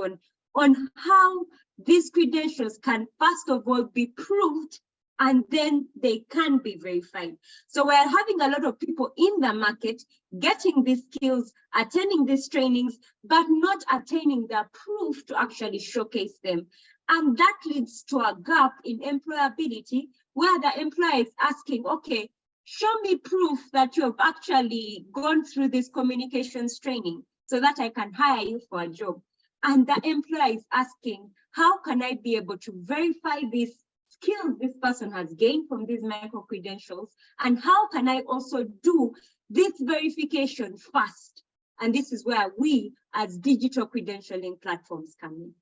on how these credentials can first of all be proved and then they can be verified. So we're having a lot of people in the market getting these skills, attending these trainings, but not attaining the proof to actually showcase them. And that leads to a gap in employability where the employer is asking, okay, show me proof that you have actually gone through this communications training so that I can hire you for a job. And the employer is asking, how can I be able to verify these skills this person has gained from these micro-credentials? And how can I also do this verification fast? And this is where we as digital credentialing platforms come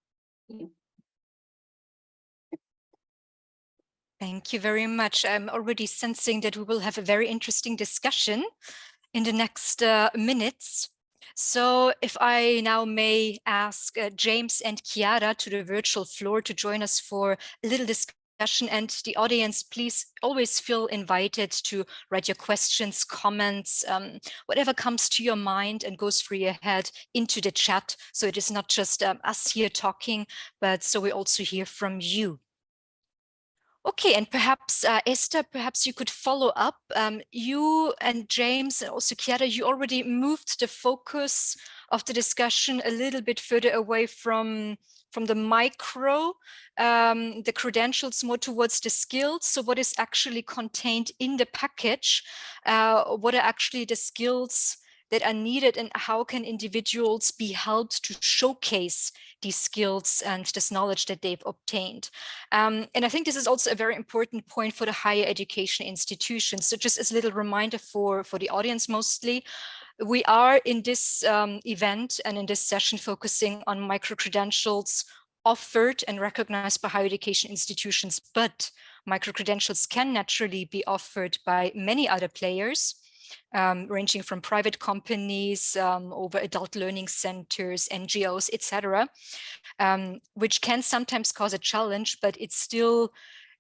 in. Yeah. Thank you very much. I'm already sensing that we will have a very interesting discussion in the next minutes. So if I now may ask James and Chiara to the virtual floor to join us for a little discussion, and the audience, please always feel invited to write your questions, comments, whatever comes to your mind and goes through your head into the chat. So it is not just us here talking, but so we also hear from you. Okay, and perhaps Esther, perhaps you could follow up. You and James and also Chiara, you already moved the focus of the discussion a little bit further away from the micro, the credentials, more towards the skills. So what is actually contained in the package? What are actually the skills that are needed, and how can individuals be helped to showcase these skills and this knowledge that they've obtained? And I think this is also a very important point for the higher education institutions. So just as a little reminder for the audience mostly, we are in this event and in this session focusing on micro-credentials offered and recognized by higher education institutions, but micro-credentials can naturally be offered by many other players, ranging from private companies over adult learning centers, NGOs, etc., which can sometimes cause a challenge, but it's still,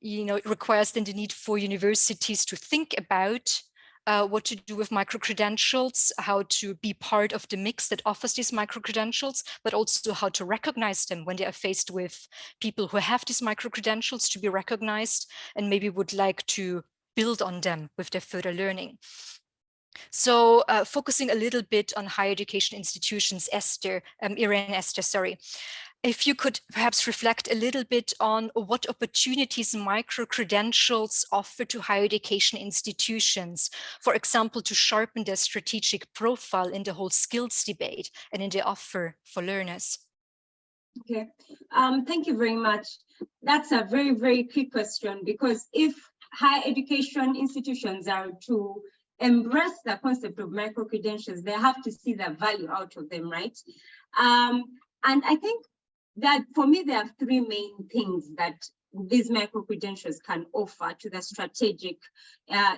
it requires then the need for universities to think about what to do with micro-credentials, how to be part of the mix that offers these micro-credentials, but also how to recognize them when they are faced with people who have these micro-credentials to be recognized and maybe would like to build on them with their further learning. So focusing a little bit on higher education institutions, Irene, sorry. If you could perhaps reflect a little bit on what opportunities micro-credentials offer to higher education institutions, for example, to sharpen their strategic profile in the whole skills debate and in the offer for learners. Okay, thank you very much. That's a very key question, because if higher education institutions are to embrace the concept of micro-credentials, they have to see the value out of them, right? And I think that for me, there are three main things that these micro-credentials can offer to the strategic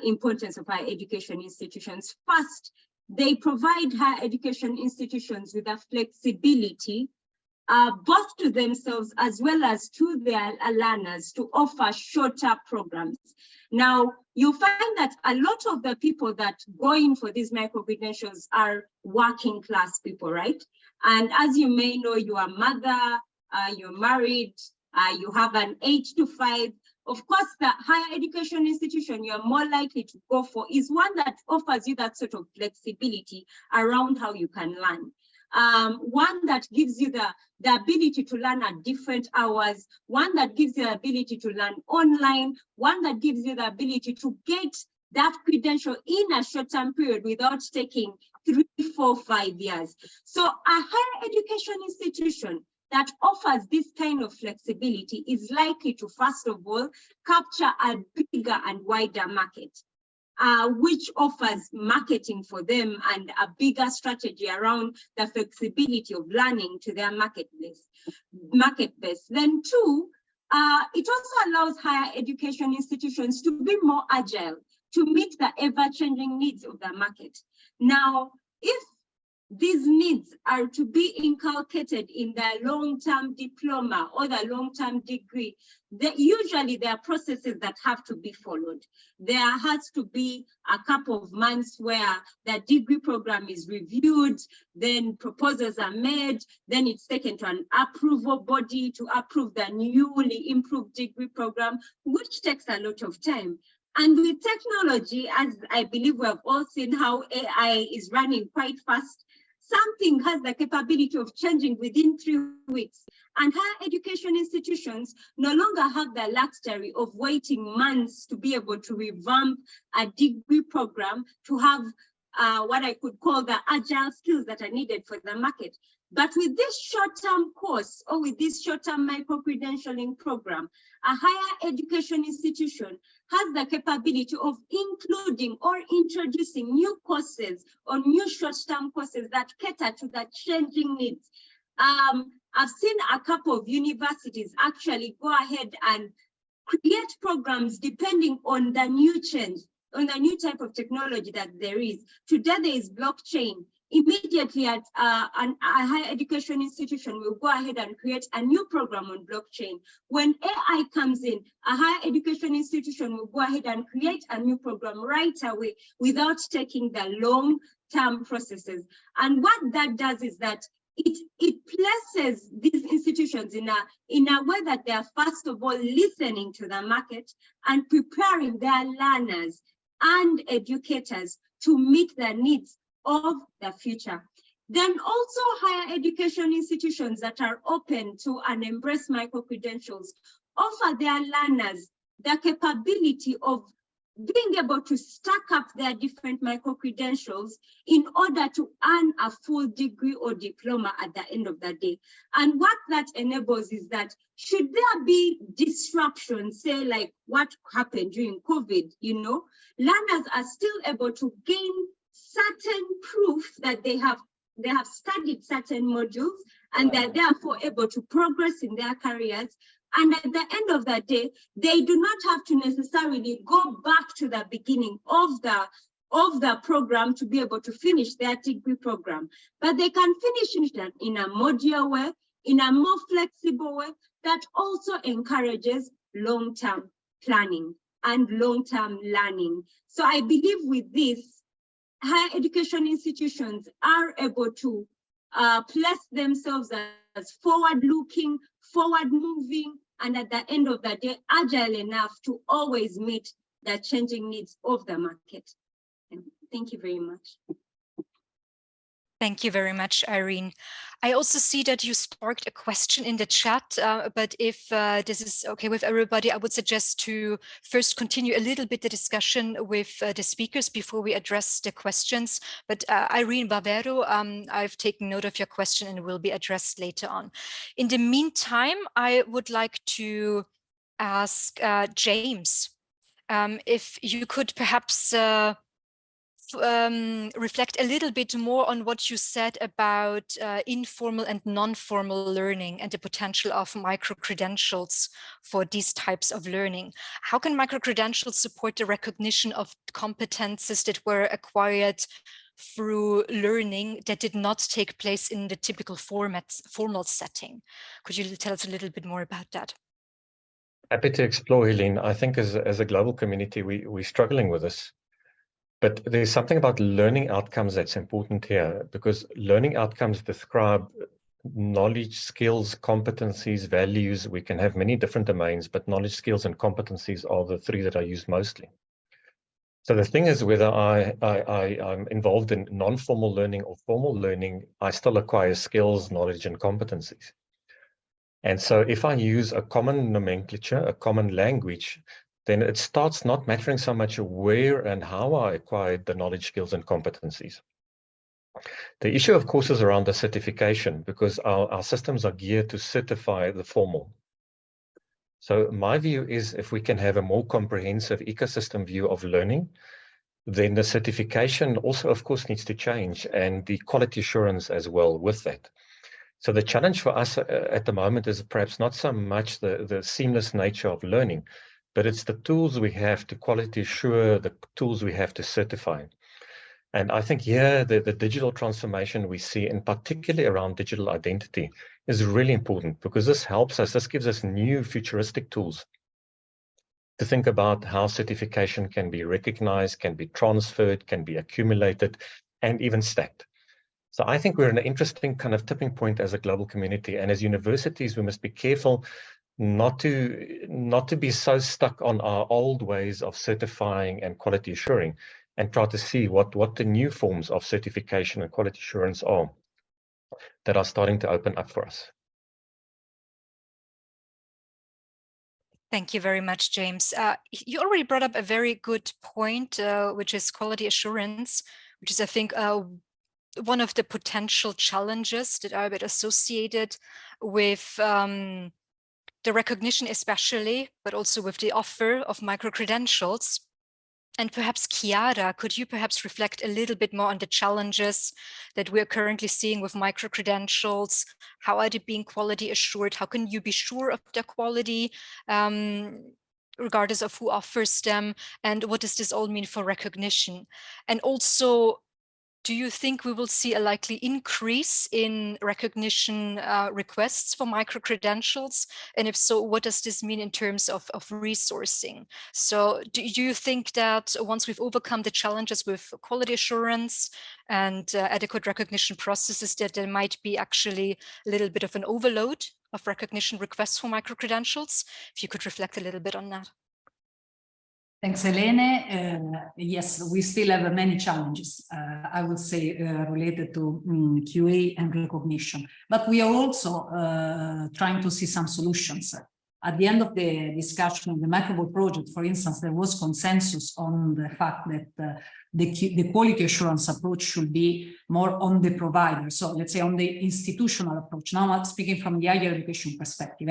importance of higher education institutions. First, they provide higher education institutions with a flexibility both to themselves as well as to their learners to offer shorter programs. Now, you find that a lot of the people that go in for these micro-credentials are working class people, right? And as you may know, you are a mother, you're married, you have an 8 to 5. Of course, the higher education institution you're more likely to go for is one that offers you that sort of flexibility around how you can learn. One that gives you the ability to learn at different hours, one that gives you the ability to learn online, one that gives you the ability to get that credential in a short-term period without taking 3, 4, 5 years. So a higher education institution that offers this kind of flexibility is likely to, first of all, capture a bigger and wider market, which offers marketing for them and a bigger strategy around the flexibility of learning to their market base. Then two, it also allows higher education institutions to be more agile to meet the ever-changing needs of the market. Now, if these needs are to be inculcated in the long-term diploma or the long-term degree, usually there are processes that have to be followed. There has to be a couple of months where the degree program is reviewed, then proposals are made, then it's taken to an approval body to approve the newly improved degree program, which takes a lot of time. And with technology, as I believe we have all seen how AI is running quite fast, something has the capability of changing within 3 weeks. And higher education institutions no longer have the luxury of waiting months to be able to revamp a degree program to have what I could call the agile skills that are needed for the market. But with this short-term course or with this short-term micro-credentialing program, a higher education institution has the capability of including or introducing new courses or new short-term courses that cater to the changing needs. I've seen a couple of universities actually go ahead and create programs depending on the new change, on the new type of technology that there is. Today there is blockchain. Immediately at a higher education institution will go ahead and create a new program on blockchain. When AI comes in, a higher education institution will go ahead and create a new program right away without taking the long-term processes. And what that does is that it places these institutions in a way that they are first of all listening to the market and preparing their learners and educators to meet the needs of the future. Then also higher education institutions that are open to and embrace micro-credentials offer their learners the capability of being able to stack up their different micro-credentials in order to earn a full degree or diploma at the end of the day. And what that enables is that should there be disruption, say like what happened during COVID, learners are still able to gain certain proof that they have studied certain modules and they're therefore able to progress in their careers. And at the end of the day, they do not have to necessarily go back to the beginning of the program to be able to finish their degree program, but they can finish it in a modular way, in a more flexible way that also encourages long-term planning and long-term learning. So I believe with this, higher education institutions are able to place themselves as forward-looking, forward-moving, and at the end of the day, agile enough to always meet the changing needs of the market. Thank you very much. Thank you very much, Irene. I also see that you sparked a question in the chat, but if this is okay with everybody, I would suggest to first continue a little bit the discussion with the speakers before we address the questions. But Irene Barbero, I've taken note of your question and will be addressed later on. In the meantime, I would like to ask James, if you could perhaps reflect a little bit more on what you said about informal and non-formal learning and the potential of micro-credentials for these types of learning. How can micro-credentials support the recognition of competences that were acquired through learning that did not take place in the typical formal setting. Could you tell us a little bit more about that? Happy to explore, Helene. I think as a global community, we're struggling with this. But there's something about learning outcomes that's important here, because learning outcomes describe knowledge, skills, competencies, values. We can have many different domains, but knowledge, skills, and competencies are the three that are used mostly. So the thing is, whether I'm involved in non-formal learning or formal learning, I still acquire skills, knowledge, and competencies. And so if I use a common nomenclature, a common language, then it starts not mattering so much where and how I acquired the knowledge, skills, and competencies. The issue, of course, is around the certification, because our systems are geared to certify the formal. So my view is, if we can have a more comprehensive ecosystem view of learning, then the certification also, of course, needs to change, and the quality assurance as well with that. So the challenge for us at the moment is perhaps not so much the seamless nature of learning, but it's the tools we have to quality assure, the tools we have to certify. And I think here the digital transformation we see, in particularly around digital identity, is really important, because this helps us, this gives us new futuristic tools to think about how certification can be recognized, can be transferred, can be accumulated, and even stacked. So I think we're in an interesting kind of tipping point as a global community, and as universities, we must be careful not to be so stuck on our old ways of certifying and quality assuring, and try to see what the new forms of certification and quality assurance are that are starting to open up for us. Thank you very much, James. You already brought up a very good point, which is quality assurance, which is, I think, one of the potential challenges that are a bit associated with the recognition especially, but also with the offer of micro-credentials. And perhaps Chiara, could you perhaps reflect a little bit more on the challenges that we're currently seeing with micro-credentials? How are they being quality assured? How can you be sure of their quality, regardless of who offers them? And what does this all mean for recognition? And also, do you think we will see a likely increase in recognition requests for micro-credentials? And if so, what does this mean in terms of resourcing? So do you think that once we've overcome the challenges with quality assurance and adequate recognition processes, that there might be actually a little bit of an overload of recognition requests for micro-credentials? If you could reflect a little bit on that. Thanks, Helene. Yes, we still have many challenges, I would say, related to QA and recognition. But we are also trying to see some solutions. At the end of the discussion of the Microball project, for instance, there was consensus on the fact that the quality assurance approach should be more on the provider. So let's say on the institutional approach. Now I'm speaking from the higher education perspective.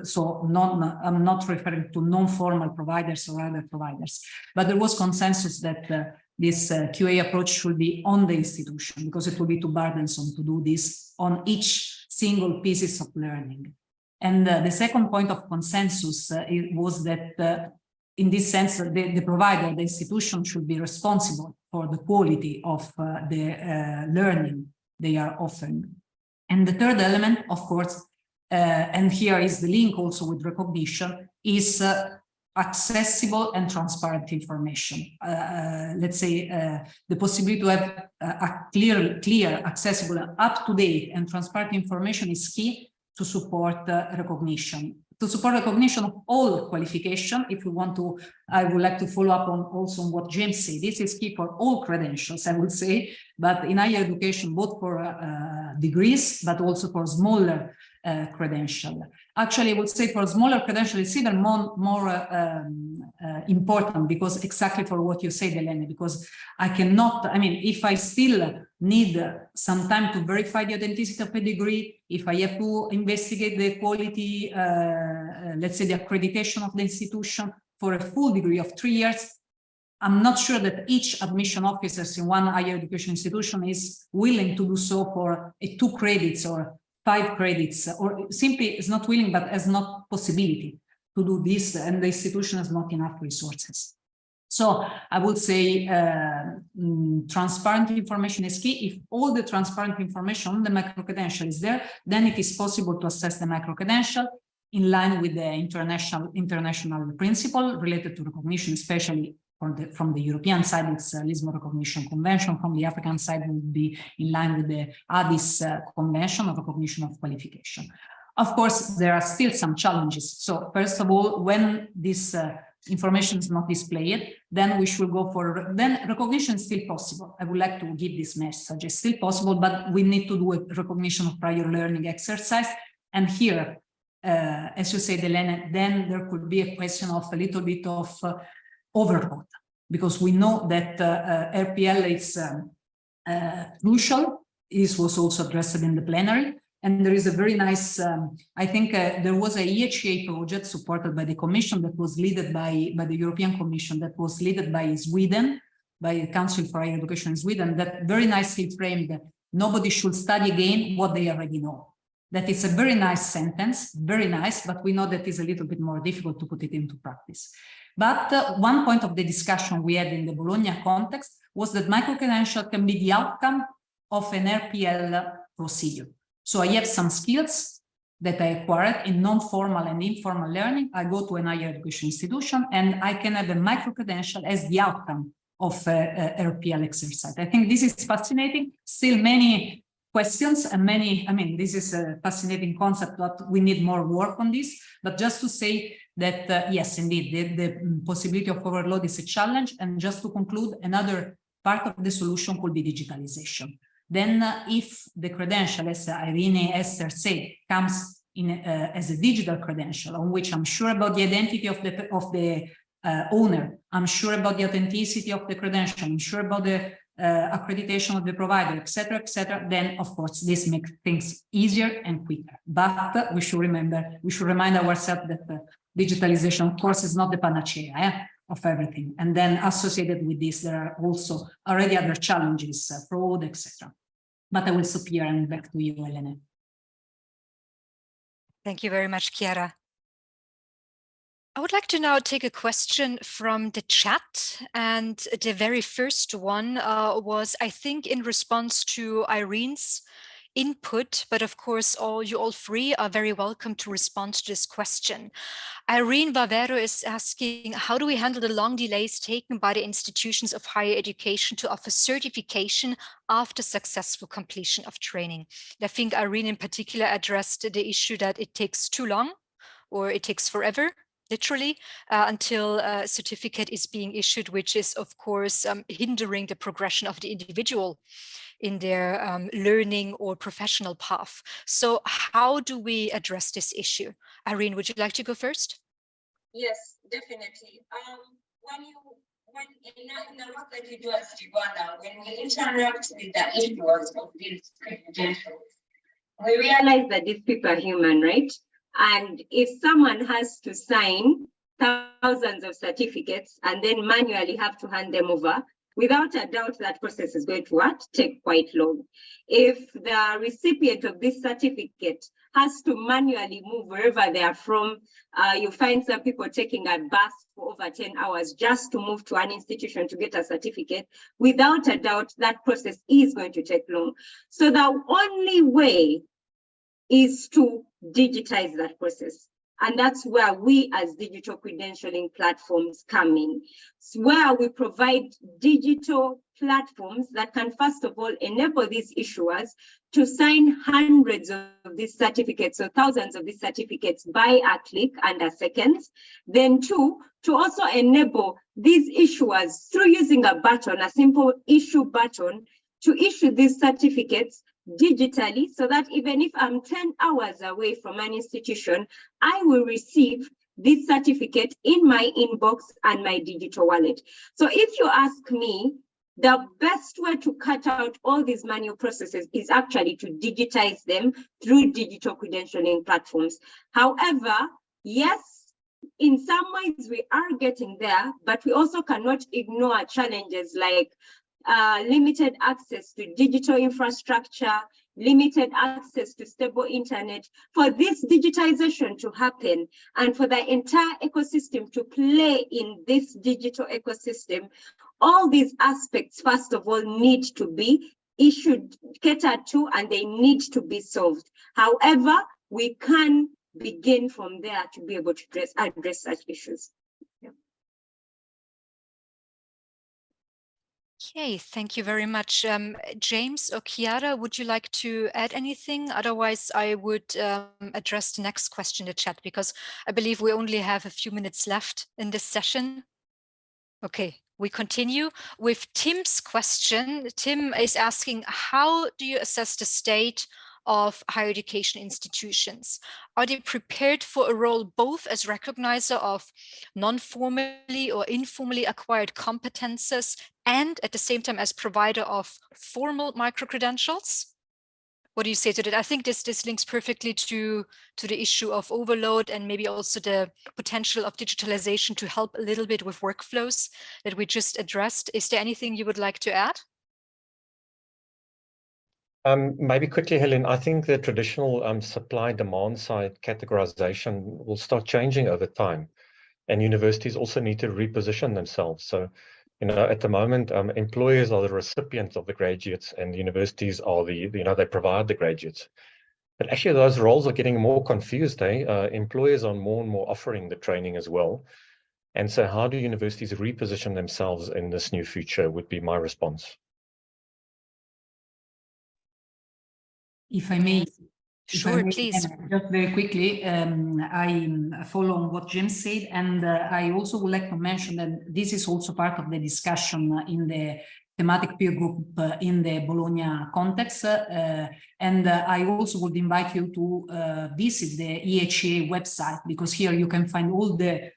So I'm not referring to non-formal providers or other providers. But there was consensus that this QA approach should be on the institution, because it will be too burdensome to do this on each single pieces of learning. And the second point of consensus was that in this sense, the provider, the institution, should be responsible for the quality of the learning they are offering. And the third element, of course, and here is the link also with recognition, is accessible and transparent information. Let's say the possibility to have a clear, accessible, up-to-date and transparent information is key to support recognition. To support recognition of all qualification, if you want to, I would like to follow up on also on what James said. This is key for all credentials, I would say, but in higher education, both for degrees, but also for smaller credential. Actually, I would say for smaller credential, it's even more important, because exactly for what you said, Helene, because I cannot, I mean, if I still need some time to verify the authenticity of a degree, if I have to investigate the quality, let's say the accreditation of the institution for a full degree of 3 years, I'm not sure that each admission officers in one higher education institution is willing to do so for 2 credits or 5 credits, or simply is not willing, but has not possibility to do this, and the institution has not enough resources. So I would say transparent information is key. If all the transparent information on the micro-credential is there, then it is possible to assess the micro-credential in line with the international principle related to recognition, especially from the European side, it's Lisbon Recognition Convention. From the African side, would be in line with the Addis Convention of Recognition of Qualification. Of course, there are still some challenges. So first of all, when this information is not displayed, then we should go for, then recognition is still possible. I would like to give this message. It's still possible, but we need to do a recognition of prior learning exercise. And here, as you said, Elena, then there could be a question of a little bit of overload, because we know that RPL is crucial. This was also addressed in the plenary. And there is a very nice, I think there was a EHEA project supported by the Commission that was led by the European Commission, that was led by Sweden, by the Council for Higher Education in Sweden, that very nicely framed that nobody should study again what they already know. That is a very nice sentence, very nice, but we know that it's a little bit more difficult to put it into practice. But one point of the discussion we had in the Bologna context was that micro-credential can be the outcome of an RPL procedure. So I have some skills that I acquired in non-formal and informal learning. I go to an higher education institution and I can have a micro-credential as the outcome of RPL exercise. I think this is fascinating. Still many questions and many, I mean, this is a fascinating concept, but we need more work on this. But just to say that, yes, indeed, the possibility of overload is a challenge. And just to conclude, another part of the solution could be digitalization. Then if the credential, as Irene Esther said, comes in as a digital credential on which I'm sure about the identity of the owner, I'm sure about the authenticity of the credential, I'm sure about the accreditation of the provider, etc., then of course this makes things easier and quicker. But we should remember, we should remind ourselves that digitalization, of course, is not the panacea of everything. And then associated with this, there are also already other challenges, fraud, etc. But I will stop here and back to you, Elena. Thank you very much, Chiara. I would like to now take a question from the chat, and the very first one was, I think, in response to Irene's input, but of course, you all three are very welcome to respond to this question. Irene Bavero is asking, how do we handle the long delays taken by the institutions of higher education to offer certification after successful completion of training? I think Irene in particular addressed the issue that it takes too long, or it takes forever, literally, until a certificate is being issued, which is, of course, hindering the progression of the individual in their learning or professional path. So how do we address this issue? Irene, would you like to go first? Yes, definitely. When in the work that you do at Uganda, when we interact with the issuers of these credentials, we realize that these people are human, right? And if someone has to sign thousands of certificates and then manually have to hand them over, without a doubt, that process is going to take quite long. If the recipient of this certificate has to manually move wherever they are from, you find some people taking a bus for over 10 hours just to move to an institution to get a certificate. Without a doubt, that process is going to take long. So the only way is to digitize that process. And that's where we as digital credentialing platforms come in. It's where we provide digital platforms that can, first of all, enable these issuers to sign hundreds of these certificates, so thousands of these certificates by a click under seconds. Then two, to also enable these issuers through using a button, a simple issue button, to issue these certificates digitally, so that even if I'm 10 hours away from an institution, I will receive this certificate in my inbox and my digital wallet. So if you ask me, the best way to cut out all these manual processes is actually to digitize them through digital credentialing platforms. However, yes, in some ways we are getting there, but we also cannot ignore challenges like limited access to digital infrastructure, limited access to stable internet. For this digitization to happen and for the entire ecosystem to play in this digital ecosystem, all these aspects, first of all, need to be issued, catered to, and they need to be solved. However, we can begin from there to be able to address such issues. Yeah. Okay, thank you very much. James or Chiara, would you like to add anything? Otherwise, I would address the next question in the chat, because I believe we only have a few minutes left in this session. Okay, we continue with Tim's question. Tim is asking, how do you assess the state of higher education institutions? Are they prepared for a role both as recognizer of non-formally or informally acquired competences and at the same time as provider of formal micro-credentials? What do you say to that? I think this links perfectly to the issue of overload and maybe also the potential of digitalization to help a little bit with workflows that we just addressed. Is there anything you would like to add? Maybe quickly, Helen, I think the traditional supply-demand side categorization will start changing over time, and universities also need to reposition themselves. So, you know, at the moment, employers are the recipients of the graduates, and the universities are they provide the graduates. But actually, those roles are getting more confused. Employers are more and more offering the training as well. And so, how do universities reposition themselves in this new future? Would be my response. If I may, sure, please. Just very quickly, I follow on what James said, and I also would like to mention that this is also part of the discussion in the thematic peer group in the Bologna context. And I also would invite you to visit the EHEA website, because here you can find all the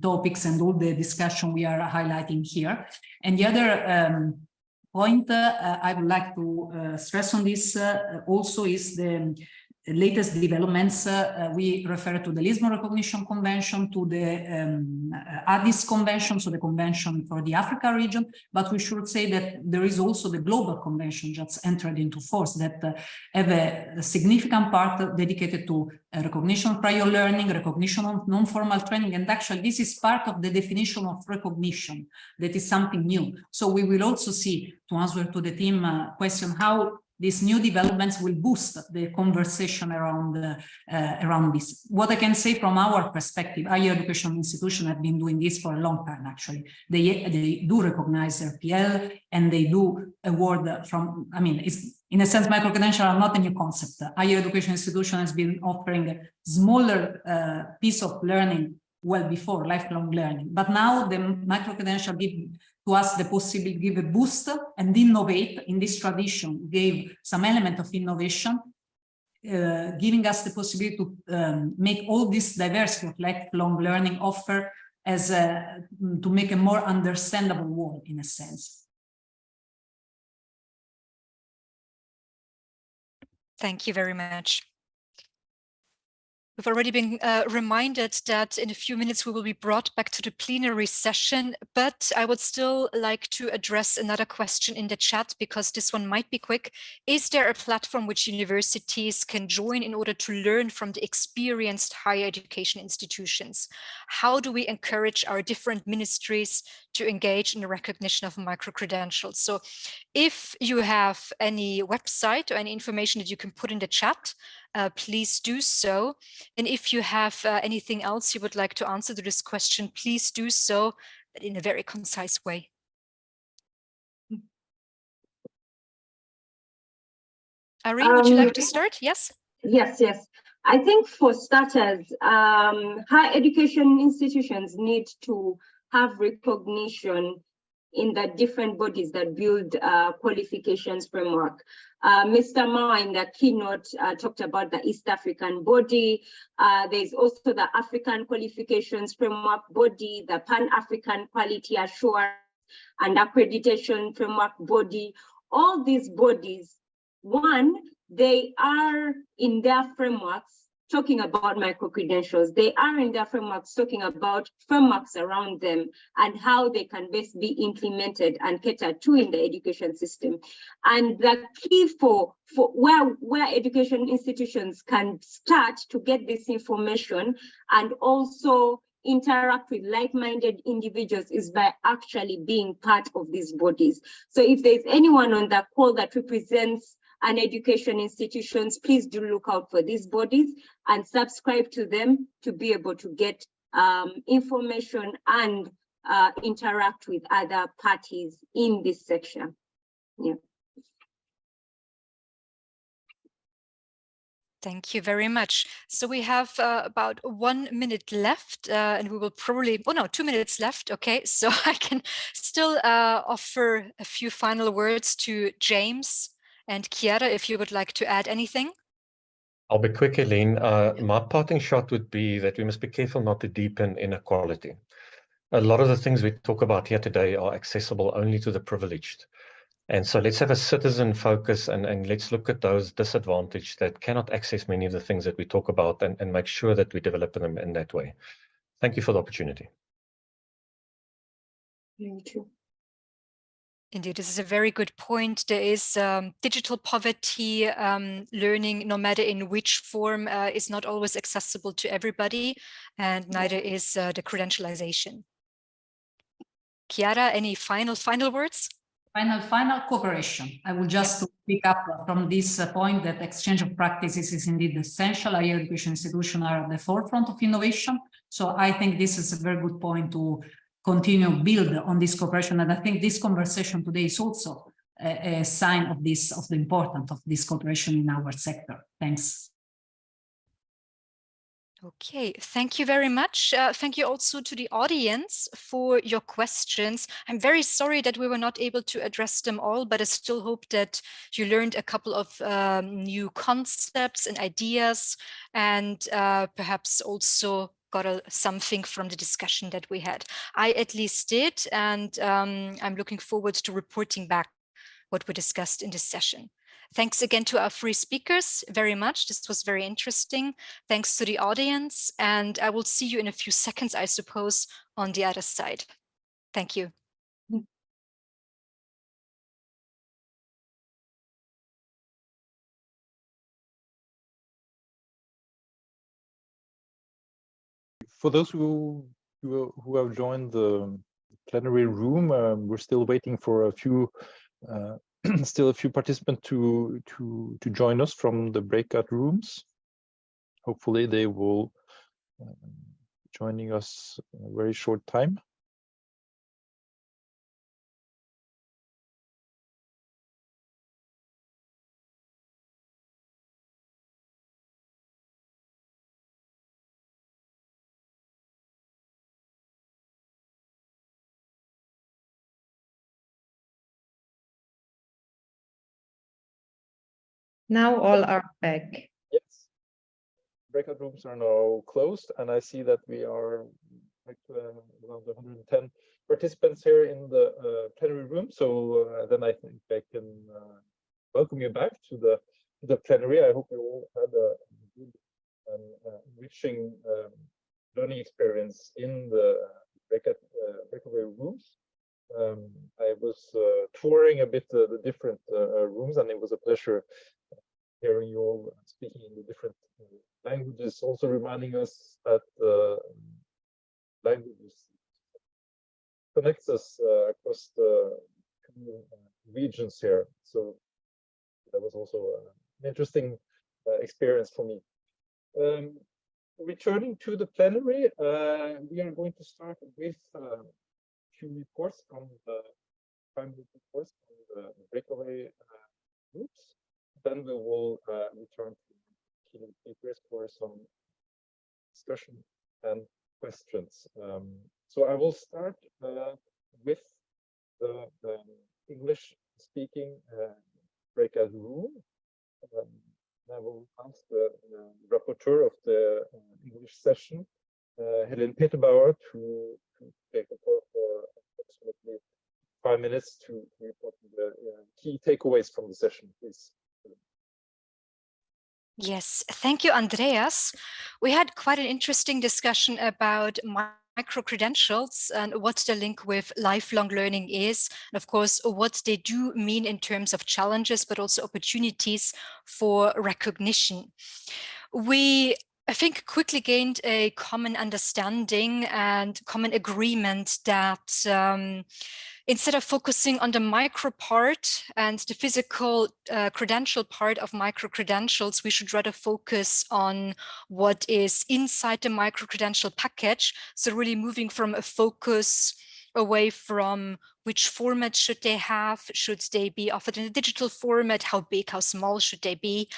topics and all the discussion we are highlighting here. And the other point I would like to stress on this also is the latest developments. We refer to the Lisbon Recognition Convention, to the Addis Convention, so the Convention for the Africa region, but we should say that there is also the Global Convention just entered into force that have a significant part dedicated to recognition of prior learning, recognition of non-formal training, and actually this is part of the definition of recognition. That is something new. So we will also see, to answer to the team question, how these new developments will boost the conversation around this. What I can say from our perspective, higher education institutions have been doing this for a long time, actually. They do recognize RPL, and they do award from, I mean, it's, in a sense, micro-credentials are not a new concept. Higher education institution has been offering a smaller piece of learning well before, lifelong learning. But now the micro-credential give to us the possibility to give a boost and innovate in this tradition, gave some element of innovation, giving us the possibility to make all this diversity of lifelong learning offer as to make a more understandable world, in a sense. Thank you very much. We've already been reminded that in a few minutes we will be brought back to the plenary session, but I would still like to address another question in the chat, because this one might be quick. Is there a platform which universities can join in order to learn from the experienced higher education institutions? How do we encourage our different ministries to engage in the recognition of micro-credentials? So if you have any website or any information that you can put in the chat, please do so. And if you have anything else you would like to answer to this question, please do so, but in a very concise way. Irene, would you like to start? Yes? Yes. I think for starters, higher education institutions need to have recognition in the different bodies that build qualifications framework. Mr. Ma in the keynote talked about the East African body. There's also the African Qualifications Framework Body, the Pan-African Quality Assurance and Accreditation Framework Body. All these bodies, one, they are in their frameworks talking about micro-credentials. They are in their frameworks talking about frameworks around them and how they can best be implemented and catered to in the education system. And the key for where education institutions can start to get this information and also interact with like-minded individuals is by actually being part of these bodies. So if there's anyone on that call that represents an education institutions, please do look out for these bodies and subscribe to them to be able to get information and interact with other parties in this section. Yeah. Thank you very much. So we have about 1 minute left and we will probably, oh no, 2 minutes left. Okay, so I can still offer a few final words to James and Chiara, if you would like to add anything. I'll be quick, Helene. My parting shot would be that we must be careful not to deepen inequality. A lot of the things we talk about here today are accessible only to the privileged. And so let's have a citizen focus and let's look at those disadvantaged that cannot access many of the things that we talk about and make sure that we develop them in that way. Thank you for the opportunity. Thank you. Indeed, this is a very good point. There is digital poverty, learning, no matter in which form, is not always accessible to everybody, and neither is the credentialization. Chiara, any final words? Final cooperation. I will just pick up from this point that exchange of practices is indeed essential. Higher education institutions are at the forefront of innovation. So I think this is a very good point to continue build on this cooperation. And I think this conversation today is also a sign of this, of the importance of this cooperation in our sector. Thanks. Okay, thank you very much. Thank you also to the audience for your questions. I'm very sorry that we were not able to address them all, but I still hope that you learned a couple of new concepts and ideas, and perhaps also got something from the discussion that we had. I at least did, and I'm looking forward to reporting back what we discussed in this session. Thanks again to our three speakers very much. This was very interesting. Thanks to the audience, and I will see you in a few seconds, I suppose, on the other side. Thank you. For those who have joined the plenary room, we're still waiting for a few still a few participants to join us from the breakout rooms. Hopefully they will joining us in a very short time. Now all are back. Yes, breakout rooms are now closed, and I see that we are like around 110 participants here in the plenary room. So then I think I can welcome you back to the plenary. I hope you all had a good and enriching learning experience in the breakaway rooms. I was touring a bit the different rooms, and it was a pleasure hearing you all speaking in the different languages, also reminding us that languages connects us across the regions here. So that was also an interesting experience for me. Returning to the plenary, we are going to start with a few reports from the primary reports from the breakaway groups. Then we will return to keynote speakers for some discussion and questions. So I will start with the English-speaking breakout room. I will ask the rapporteur of the English session, Helen Peterbauer, to take the floor for approximately 5 minutes to report the key takeaways from the session, please. Yes, thank you, Andreas. We had quite an interesting discussion about micro-credentials and what the link with lifelong learning is, and of course, what they do mean in terms of challenges, but also opportunities for recognition. We, I think, quickly gained a common understanding and common agreement that instead of focusing on the micro part and the physical credential part of micro-credentials, we should rather focus on what is inside the micro-credential package. So really moving from a focus away from which format should they have, should they be offered in a digital format, how big, how small should they be,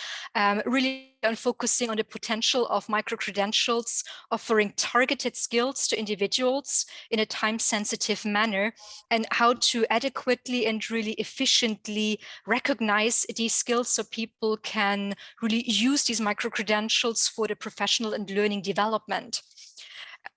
really on focusing on the potential of micro-credentials, offering targeted skills to individuals in a time-sensitive manner, and how to adequately and really efficiently recognize these skills so people can really use these micro-credentials for the professional and learning development.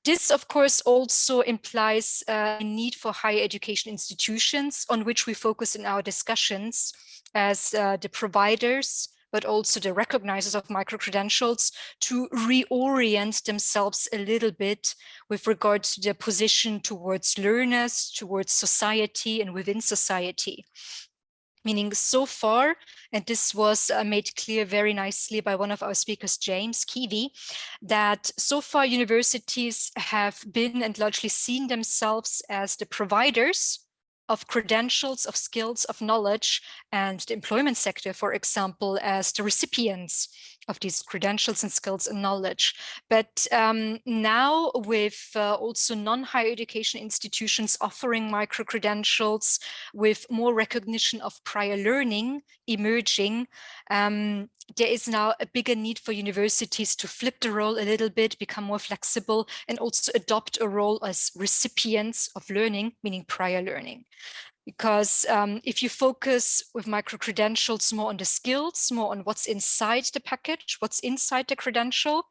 This, of course, also implies a need for higher education institutions on which we focus in our discussions as the providers, but also the recognizers of micro-credentials, to reorient themselves a little bit with regard to their position towards learners, towards society and within society. Meaning so far, and this was made clear very nicely by one of our speakers, James Kiwi, that so far universities have been and largely seen themselves as the providers of credentials, of skills, of knowledge, and the employment sector, for example, as the recipients of these credentials and skills and knowledge. But now with also non-higher education institutions offering micro-credentials with more recognition of prior learning emerging, there is now a bigger need for universities to flip the role a little bit, become more flexible, and also adopt a role as recipients of learning, meaning prior learning. Because if you focus with micro-credentials more on the skills, more on what's inside the package, what's inside the credential,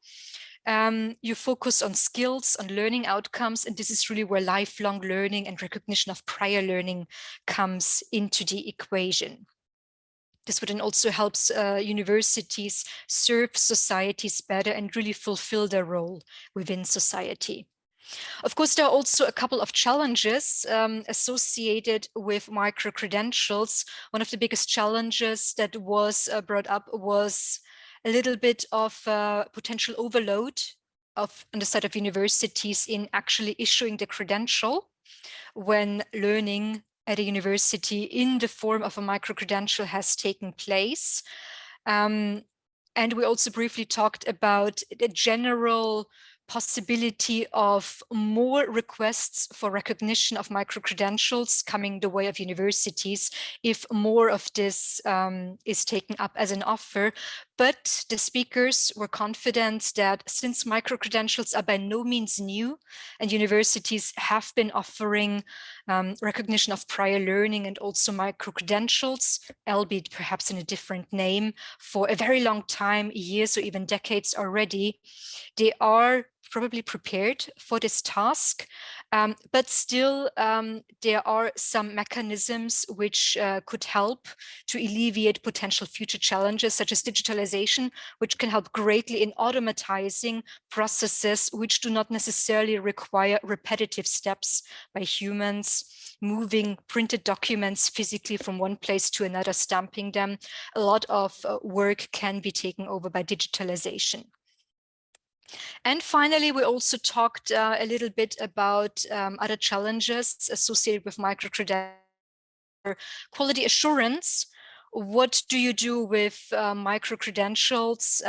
you focus on skills, on learning outcomes, and this is really where lifelong learning and recognition of prior learning comes into the equation. This would then also help universities serve societies better and really fulfill their role within society. Of course, there are also a couple of challenges associated with micro-credentials. One of the biggest challenges that was brought up was a little bit of potential overload on the side of universities in actually issuing the credential when learning at a university in the form of a micro-credential has taken place. And we also briefly talked about the general possibility of more requests for recognition of micro-credentials coming the way of universities if more of this is taken up as an offer. But the speakers were confident that since micro-credentials are by no means new and universities have been offering recognition of prior learning and also micro-credentials, albeit perhaps in a different name, for a very long time, years or even decades already, they are probably prepared for this task, but still there are some mechanisms which could help to alleviate potential future challenges such as digitalization, which can help greatly in automatizing processes which do not necessarily require repetitive steps by humans, moving printed documents physically from one place to another, stamping them. A lot of work can be taken over by digitalization. And finally, we also talked a little bit about other challenges associated with micro-credentials. Quality assurance. What do you do with micro-credentials,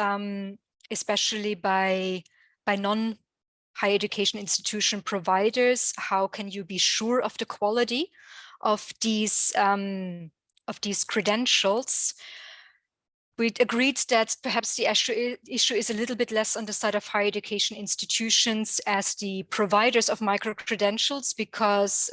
especially by non-higher education institution providers? How can you be sure of the quality of these credentials? We agreed that perhaps the issue is a little bit less on the side of higher education institutions as the providers of micro-credentials, because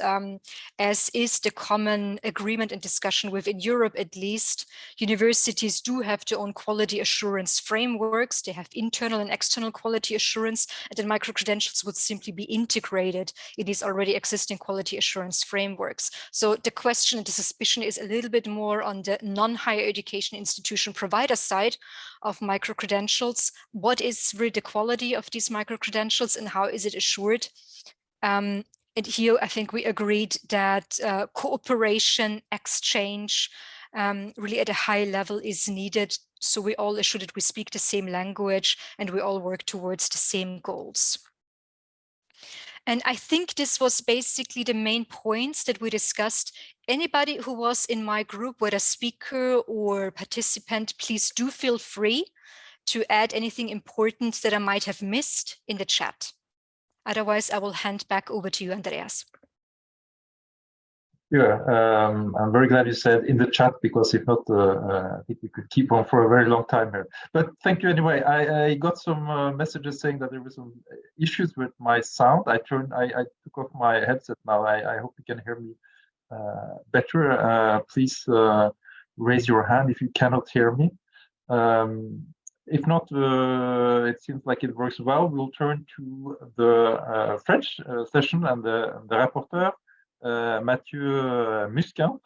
as is the common agreement and discussion within Europe, at least, universities do have their own quality assurance frameworks. They have internal and external quality assurance, and then micro-credentials would simply be integrated in these already existing quality assurance frameworks. So the question and the suspicion is a little bit more on the non-higher education institution providers provider side of micro-credentials. What is really the quality of these micro-credentials and how is it assured? And here, I think we agreed that cooperation, exchange, really at a high level is needed. So we all assured that we speak the same language and we all work towards the same goals. And I think this was basically the main points that we discussed. Anybody who was in my group, whether speaker or participant, please do feel free to add anything important that I might have missed in the chat. Otherwise, I will hand back over to you, Andreas. Yeah, I'm very glad you said in the chat, because if not, I think we could keep on for a very long time here. But thank you anyway. I got some messages saying that there were some issues with my sound. I took off my headset now. I hope you can hear me better. Please raise your hand if you cannot hear me. If not, it seems like it works well. We'll turn to the French session and the rapporteur, Mathieu Musquin.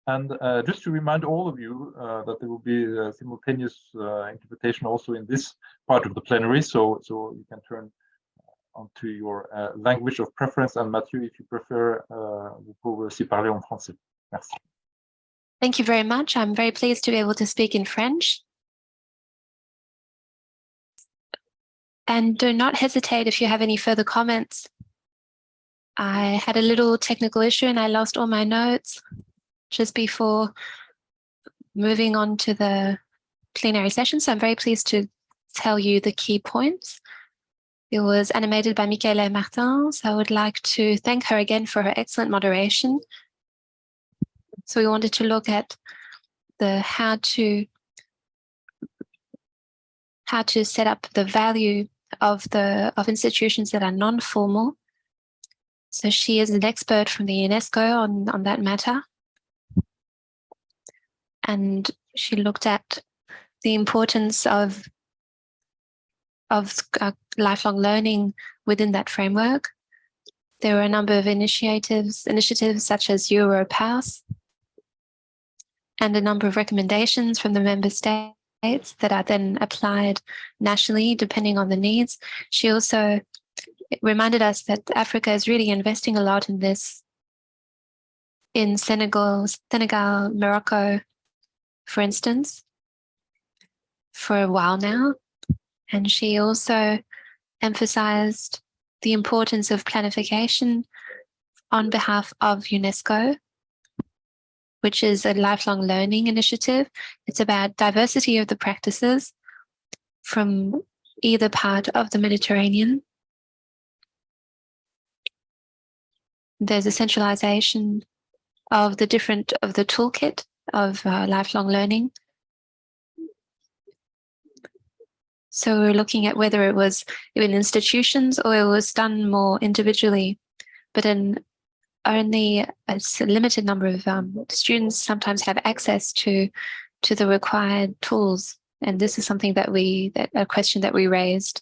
And just to remind all of you that there will be simultaneous interpretation also in this part of the plenary, so you can turn onto your language of preference. And Mathieu, if you prefer, vous pouvez aussi parler en français. Merci. Thank you very much. I'm very pleased to be able to speak in French. And do not hesitate if you have any further comments. I had a little technical issue and I lost all my notes just before moving on to the plenary session. So I'm very pleased to tell you the key points. It was animated by Michaela Martin. So I would like to thank her again for her excellent moderation. So we wanted to look at the how to set up the value of institutions that are non-formal. So she is an expert from the UNESCO on that matter. And she looked at the importance of lifelong learning within that framework. There were a number of initiatives such as EuroPass, and a number of recommendations from the member states that are then applied nationally depending on the needs. She also reminded us that Africa is really investing a lot in this, in Senegal, Morocco, for instance, for a while now. And she also emphasized the importance of planification on behalf of UNESCO, which is a lifelong learning initiative. It's about diversity of the practices from either part of the Mediterranean. There's a centralization of the toolkit of lifelong learning. So we're looking at whether it was in institutions or it was done more individually, but only a limited number of students sometimes have access to the required tools. And this is something that a question that we raised.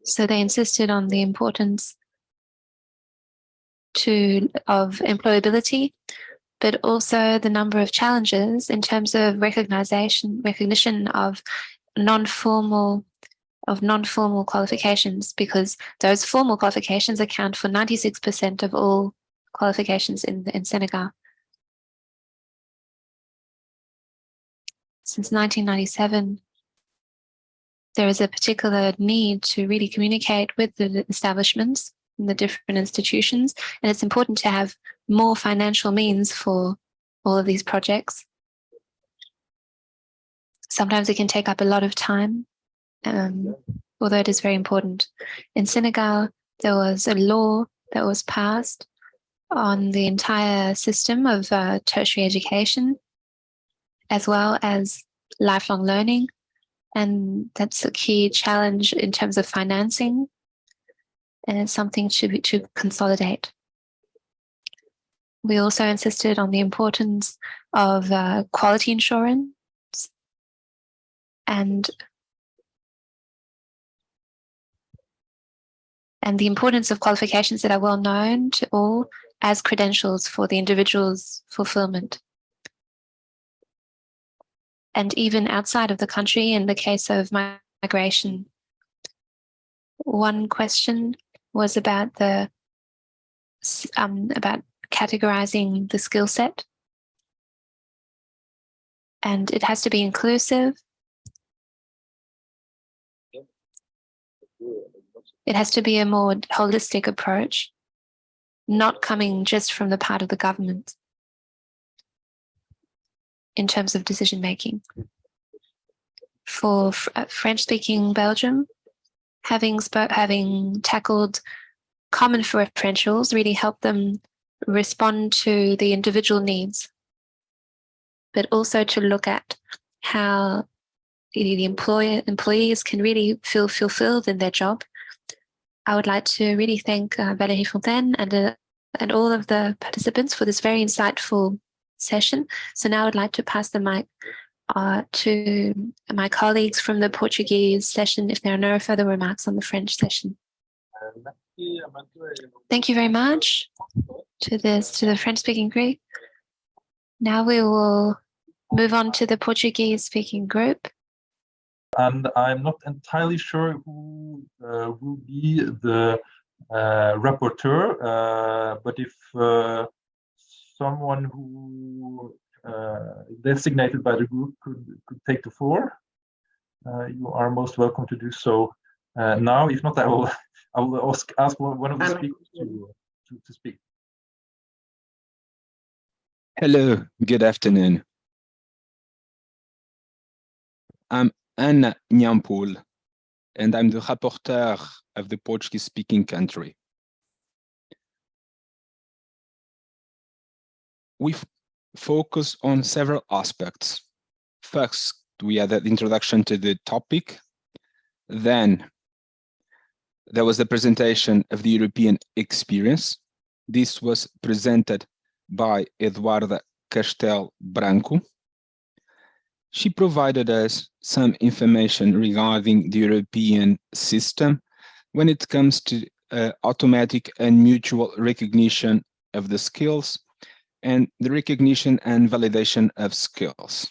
So they insisted on the importance of employability, but also the number of challenges in terms of recognition of non-formal qualifications, because those formal qualifications account for 96% of all qualifications in Senegal. Since 1997, there is a particular need to really communicate with the establishments and the different institutions, and it's important to have more financial means for all of these projects. Sometimes it can take up a lot of time, although it is very important. In Senegal, there was a law that was passed on the entire system of tertiary education, as well as lifelong learning. And that's a key challenge in terms of financing, and it's something to consolidate. We also insisted on the importance of quality insurance and and the importance of qualifications that are well known to all as credentials for the individual's fulfillment. And even outside of the country, in the case of migration. One question was about about categorizing the skill set. And it has to be inclusive. It has to be a more holistic approach, not coming just from the part of the government in terms of decision making. For French-speaking Belgium, having tackled common differentials really helped them respond to the individual needs, but also to look at how the employees can really feel fulfilled in their job. I would like to really thank Valérie Fontaine and all of the participants for this very insightful session. So now I would like to pass the mic to my colleagues from the Portuguese session if there are no further remarks on the French session. Thank you very much to the French-speaking group. Now we will move on to the Portuguese-speaking group. And I'm not entirely sure who will be the rapporteur, but if someone who designated by the group could take the floor, you are most welcome to do so now. If not, I will ask one of the speakers to speak. Hello, good afternoon. I'm Ana Nhampul, and I'm the rapporteur of the Portuguese-speaking country. We've focused on several aspects. First, we had the introduction to the topic. Then there was the presentation of the European experience. This was presented by Eduarda Castel Branco. She provided us some information regarding the European system when it comes to automatic and mutual recognition of the skills and the recognition and validation of skills.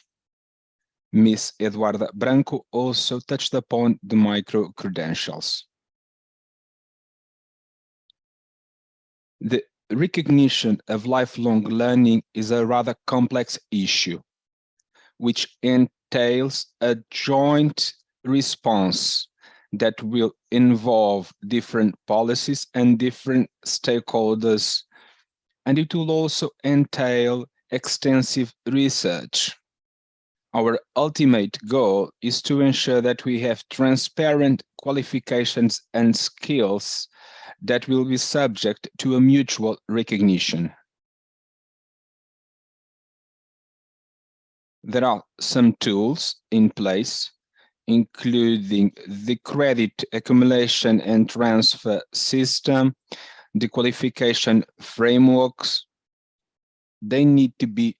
Ms. Eduarda Branco also touched upon the micro-credentials. The recognition of lifelong learning is a rather complex issue, which entails a joint response that will involve different policies and different stakeholders, and it will also entail extensive research. Our ultimate goal is to ensure that we have transparent qualifications and skills that will be subject to a mutual recognition. There are some tools in place, including the credit accumulation and transfer system, the qualification frameworks. They need to be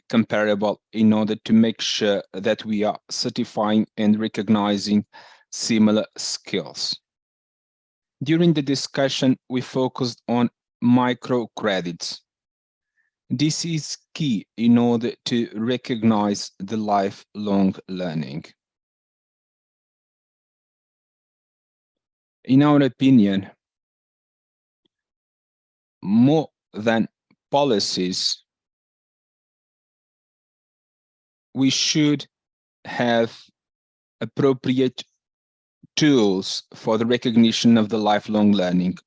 comparable in order to make sure that we are certifying and recognizing similar skills. During the discussion, we focused on microcredits. This is key in order to recognize the lifelong learning. In our opinion, more than policies, we should have appropriate tools for the recognition of the lifelong learning,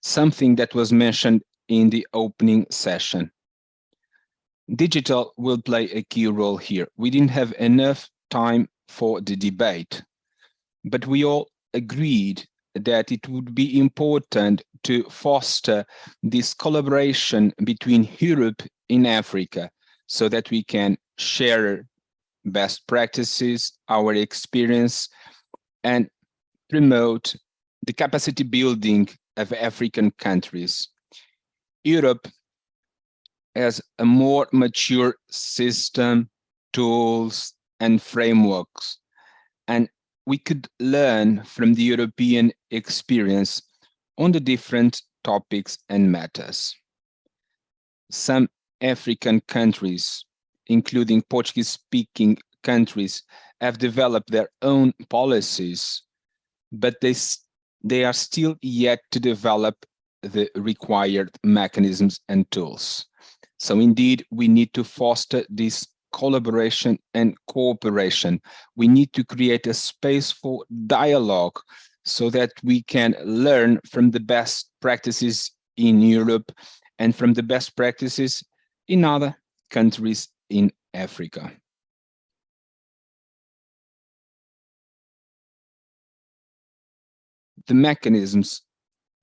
something that was mentioned in the opening session. Digital will play a key role here. We didn't have enough time for the debate, but we all agreed that it would be important to foster this collaboration between Europe and Africa so that we can share best practices, our experience, and promote the capacity building of African countries. Europe has a more mature system, tools, and frameworks, and we could learn from the European experience on the different topics and matters. Some African countries, including Portuguese-speaking countries, have developed their own policies, but they are still yet to develop the required mechanisms and tools. So indeed, we need to foster this collaboration and cooperation. We need to create a space for dialogue so that we can learn from the best practices in Europe and from the best practices in other countries in Africa. The mechanisms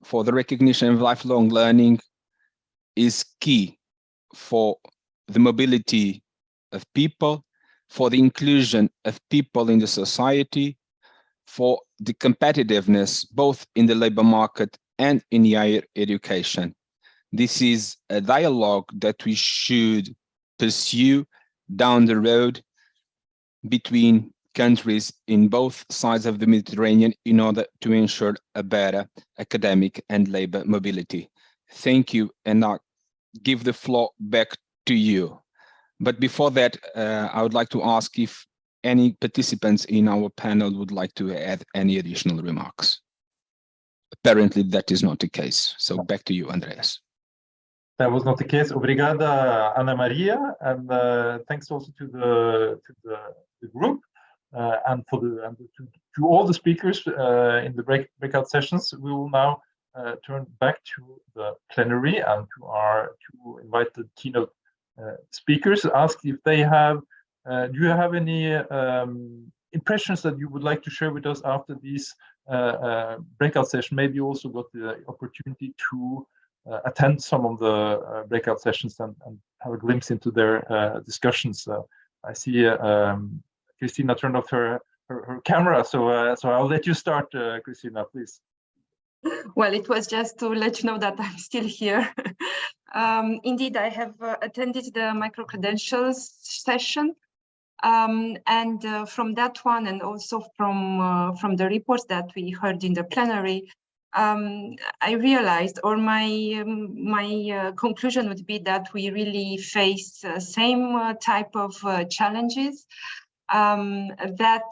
for the recognition of lifelong learning is key for the mobility of people, for the inclusion of people in the society, for the competitiveness, both in the labor market and in higher education. This is a dialogue that we should pursue down the road between countries in both sides of the Mediterranean in order to ensure a better academic and labor mobility. Thank you, and I'll give the floor back to you. But before that, I would like to ask if any participants in our panel would like to add any additional remarks. Apparently that is not the case. So back to you, Andreas. That was not the case. Obrigada, Ana Maria, and thanks also to the group and to all the speakers in the breakout sessions. We will now turn back to the plenary and to our two invited keynote speakers. Ask if they have. Do you have any impressions that you would like to share with us after these breakout session? Maybe you also got the opportunity to attend some of the breakout sessions and have a glimpse into their discussions. I see Christina turned off her camera, so I'll let you start, Christina, please. Well, it was just to let you know that I'm still here. Indeed, I have attended the micro-credentials session. And from that one, and also from the reports that we heard in the plenary, I realized, or my conclusion would be that we really face same type of challenges, that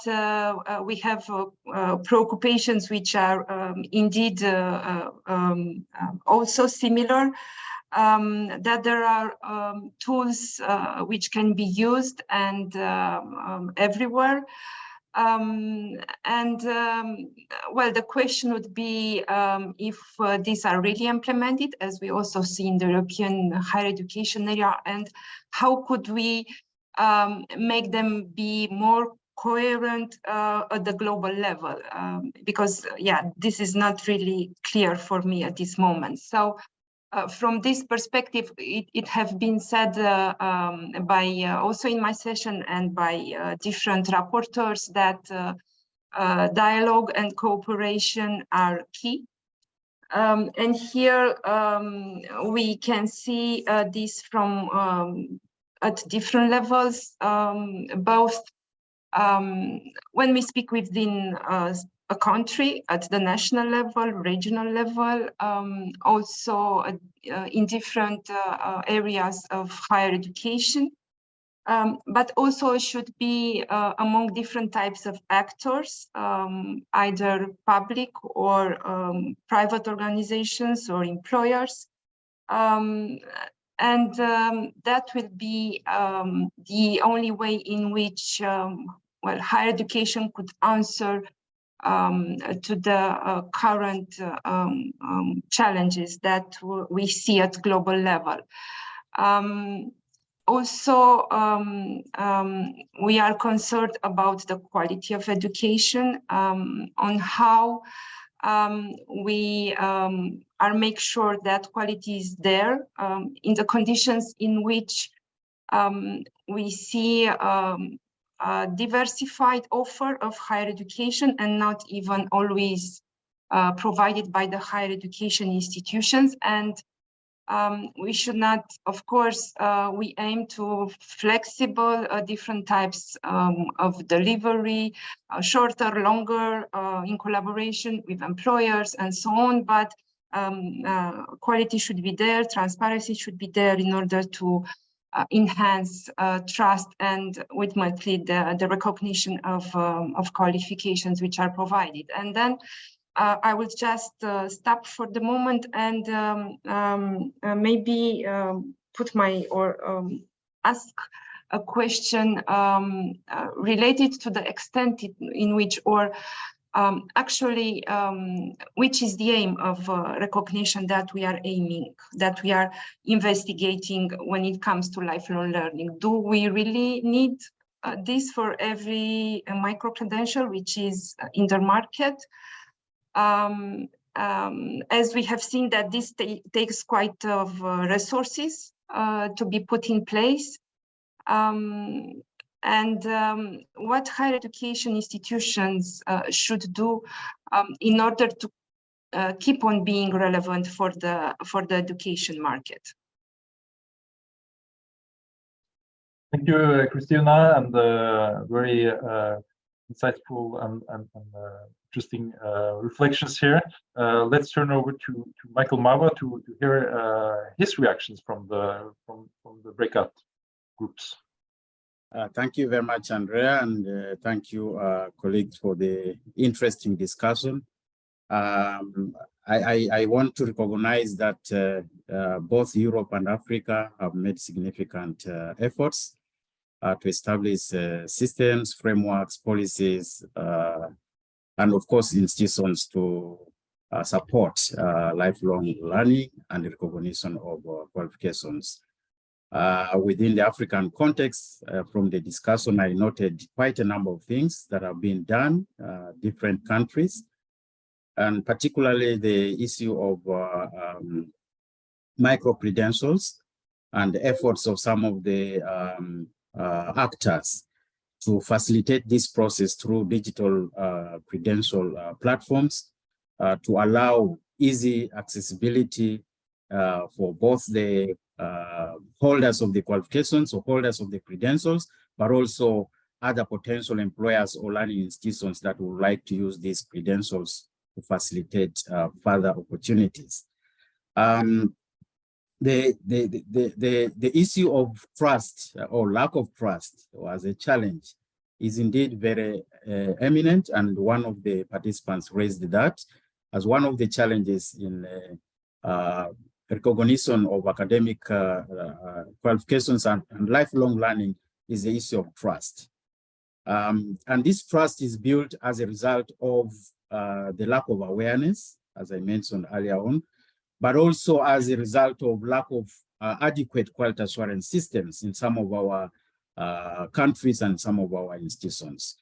we have preoccupations which are indeed also similar, that there are tools which can be used and everywhere. Well, the question would be if these are really implemented, as we also see in the European higher education area, and how could we make them be more coherent at the global level? Because, yeah, this is not really clear for me at this moment. So from this perspective, it has been said by also in my session and by different rapporteurs that dialogue and cooperation are key. And here we can see this from at different levels, both when we speak within a country at the national level, regional level, also in different areas of higher education, but also should be among different types of actors, either public or private organizations or employers. And that will be the only way in which well, higher education could answer to the current challenges that we see at global level. Also, we are concerned about the quality of education, on how we are make sure that quality is there in the conditions in which we see a diversified offer of higher education and not even always provided by the higher education institutions. And we should not, of course, we aim to flexible different types of delivery, shorter, longer, in collaboration with employers and so on. But quality should be there, transparency should be there in order to enhance trust and ultimately the recognition of qualifications which are provided. And then I will just stop for the moment and maybe put ask a question related to the extent in which, or actually, which is the aim of recognition that we are investigating when it comes to lifelong learning. Do we really need this for every micro-credential which is in the market? As we have seen that this takes quite of resources to be put in place. What higher education institutions should do in order to keep on being relevant for the education market. Thank you, Christina, and very insightful and interesting reflections here. Let's turn over to Michael Mawa to hear his reactions from the breakout groups. Thank you very much, Andrea, and thank you, colleagues, for the interesting discussion. I want to recognize that both Europe and Africa have made significant efforts to establish systems, frameworks, policies, and of course, institutions to support lifelong learning and recognition of qualifications. Within the African context, from the discussion, I noted quite a number of things that have been done, different countries, and particularly the issue of micro-credentials and the efforts of some of the actors to facilitate this process through digital credential platforms to allow easy accessibility for both the holders of the qualifications or holders of the credentials, but also other potential employers or learning institutions that would like to use these credentials to facilitate further opportunities. The issue of trust or lack of trust as a challenge is indeed very eminent, and one of the participants raised that as one of the challenges in recognition of academic qualifications and lifelong learning is the issue of trust. And this trust is built as a result of the lack of awareness, as I mentioned earlier on, but also as a result of lack of adequate quality assurance systems in some of our countries and some of our institutions.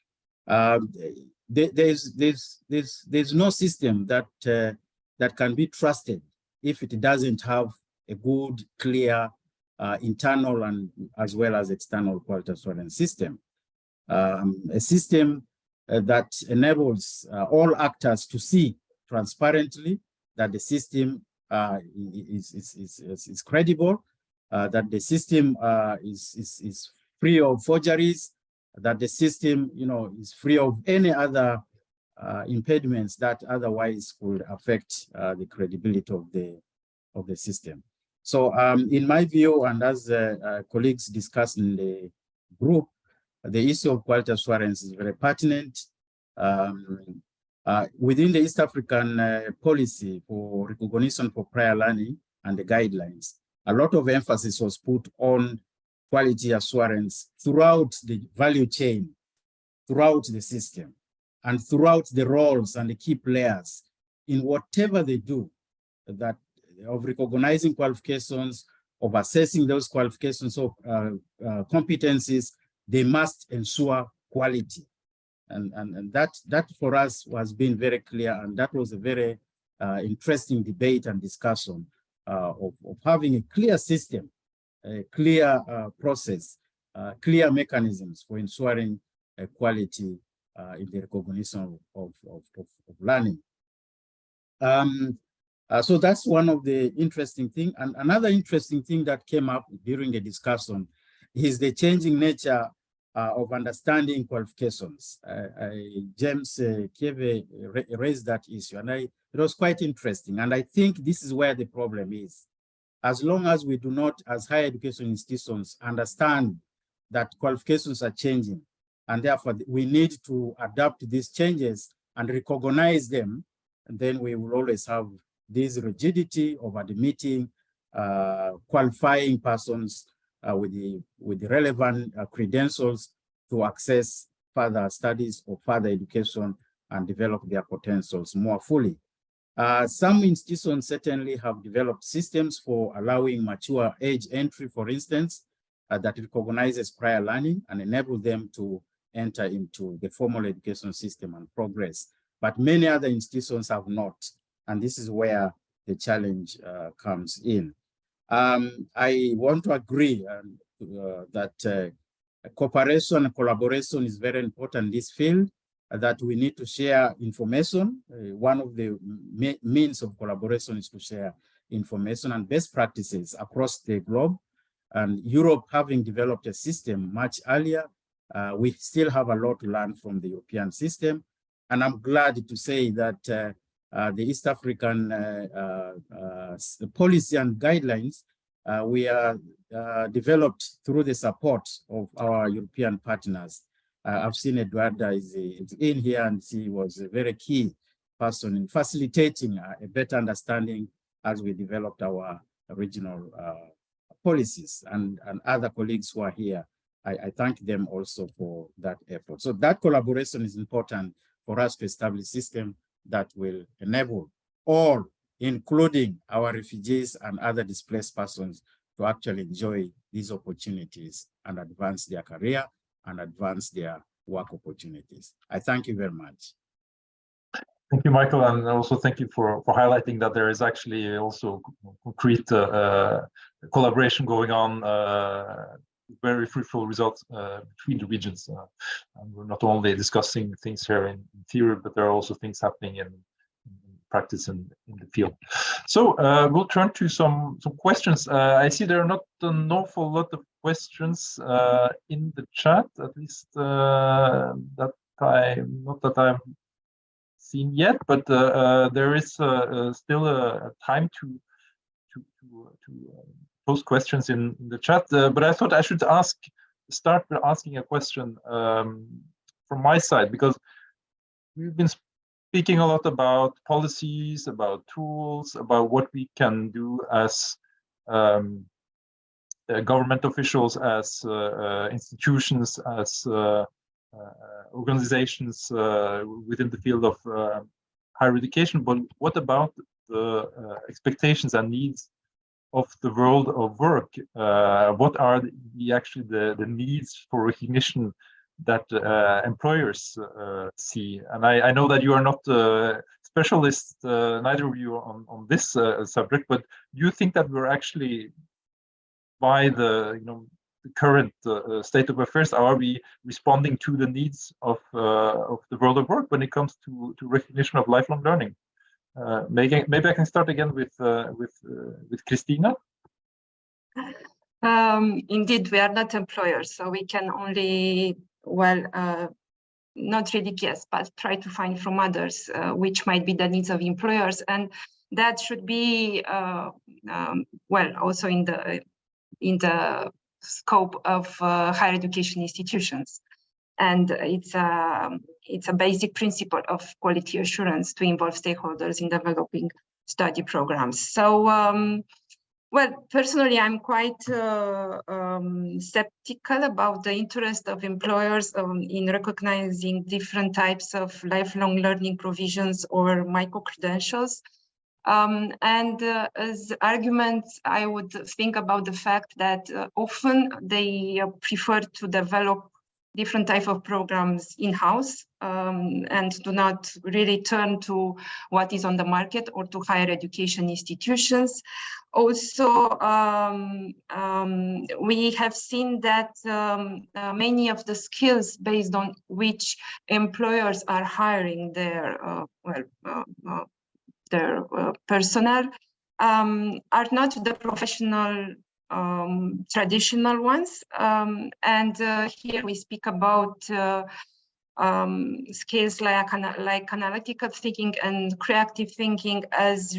There's no system that can be trusted if it doesn't have a good, clear internal and as well as external quality assurance system. A system that enables all actors to see transparently that the system is credible, that the system is free of forgeries, that the system, is free of any other impediments that otherwise could affect the credibility of the system. So in my view, and as colleagues discussed in the group, the issue of quality assurance is very pertinent. Within the East African policy for recognition for prior learning and the guidelines, a lot of emphasis was put on quality assurance throughout the value chain, throughout the system, and throughout the roles and the key players in whatever they do, that of recognizing qualifications, of assessing those qualifications of competencies, they must ensure quality. And that for us has been very clear, and that was a very interesting debate and discussion of having a clear system, a clear process, clear mechanisms for ensuring quality in the recognition of learning. So that's one of the interesting things. And another interesting thing that came up during the discussion is the changing nature of understanding qualifications. James Kieve raised that issue, and it was quite interesting. And I think this is where the problem is. As long as we do not, as higher education institutions, understand that qualifications are changing, and therefore we need to adapt these changes and recognize them, and then we will always have this rigidity of admitting qualifying persons with the relevant credentials to access further studies or further education and develop their potentials more fully. Some institutions certainly have developed systems for allowing mature age entry, for instance, that recognizes prior learning and enable them to enter into the formal education system and progress. But many other institutions have not, and this is where the challenge comes in. I want to agree that cooperation and collaboration is very important in this field, that we need to share information. One of the means of collaboration is to share information and best practices across the globe. And Europe, having developed a system much earlier, we still have a lot to learn from the European system. And I'm glad to say that the East African policy and guidelines we are developed through the support of our European partners. I've seen Eduarda is in here, and she was a very key person in facilitating a better understanding as we developed our regional policies, and other colleagues who are here. I thank them also for that effort. So that collaboration is important for us to establish a system that will enable all, including our refugees and other displaced persons, to actually enjoy these opportunities and advance their career and advance their work opportunities. I thank you very much. Thank you, Michael, and also thank you for highlighting that there is actually also concrete collaboration going on, very fruitful results between the regions. And we're not only discussing things here in theory, but there are also things happening in practice in the field. So we'll turn to some questions. I see there are not an awful lot of questions in the chat, at least not that I'm seen yet, but there is still a time to post questions in the chat. But I thought I should start by asking a question from my side, because we've been speaking a lot about policies, about tools, about what we can do as government officials, as institutions, as organizations within the field of higher education. But what about the expectations and needs of the world of work? What are actually the needs for recognition that employers see? And I know that you are not specialists, neither of you, on this subject, but do you think that we're actually, by the current state of affairs, are we responding to the needs of the world of work when it comes to recognition of lifelong learning? Maybe I can start again with Christina. Indeed, we are not employers, so we can only, not really guess, but try to find from others which might be the needs of employers, and that should be also in the scope of higher education institutions. And it's a basic principle of quality assurance to involve stakeholders in developing study programs. So, personally, I'm quite skeptical about the interest of employers in recognizing different types of lifelong learning provisions or micro-credentials. And as arguments, I would think about the fact that often they prefer to develop different type of programs in-house and do not really turn to what is on the market or to higher education institutions. Also, we have seen that many of the skills based on which employers are hiring their personnel are not the professional traditional ones. And here we speak about skills like analytical thinking and creative thinking as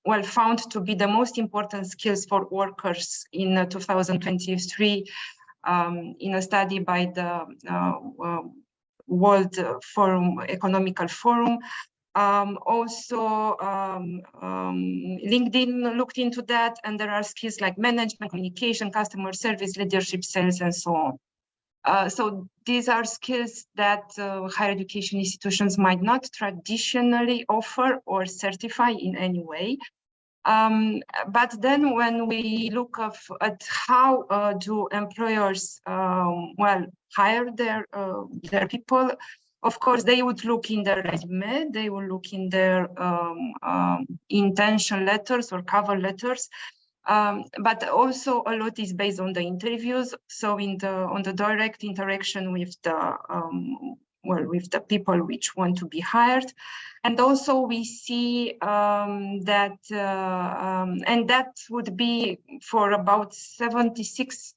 well found to be the most important skills for workers in 2023 in a study by the World Economical Forum. Also, LinkedIn looked into that, and there are skills like management, communication, customer service, leadership, sales, and so on. So these are skills that higher education institutions might not traditionally offer or certify in any way. But then when we look at how do employers well hire their people, of course they would look in their resume, they will look in their intention letters or cover letters. But also a lot is based on the interviews. So on the direct interaction with the with the people which want to be hired, and also we see that and that would be for about 76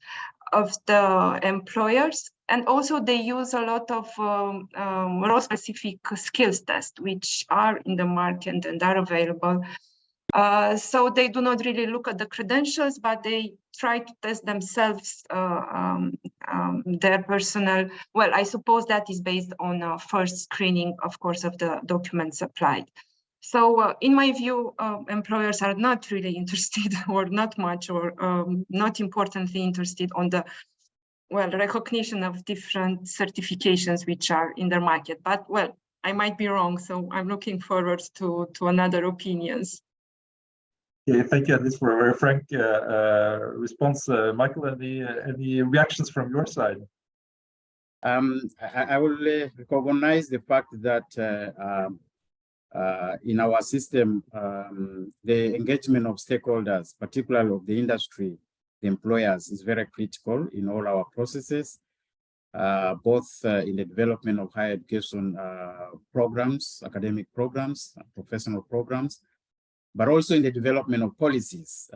of the employers. And also they use a lot of role-specific skills tests, which are in the market and are available. So they do not really look at the credentials, but they try to test themselves their personal. Well, I suppose that is based on first screening, of course, of the documents applied. So in my view, employers are not really interested or not much or not importantly interested on the recognition of different certifications which are in the market. But well, I might be wrong, so I'm looking forward to another opinions. Yeah, thank you, Alice, for a very frank response. Michael, any reactions from your side? I will recognize the fact that in our system, the engagement of stakeholders, particularly of the industry, the employers, is very critical in all our processes, both in the development of higher education programs, academic programs, professional programs, but also in the development of policies.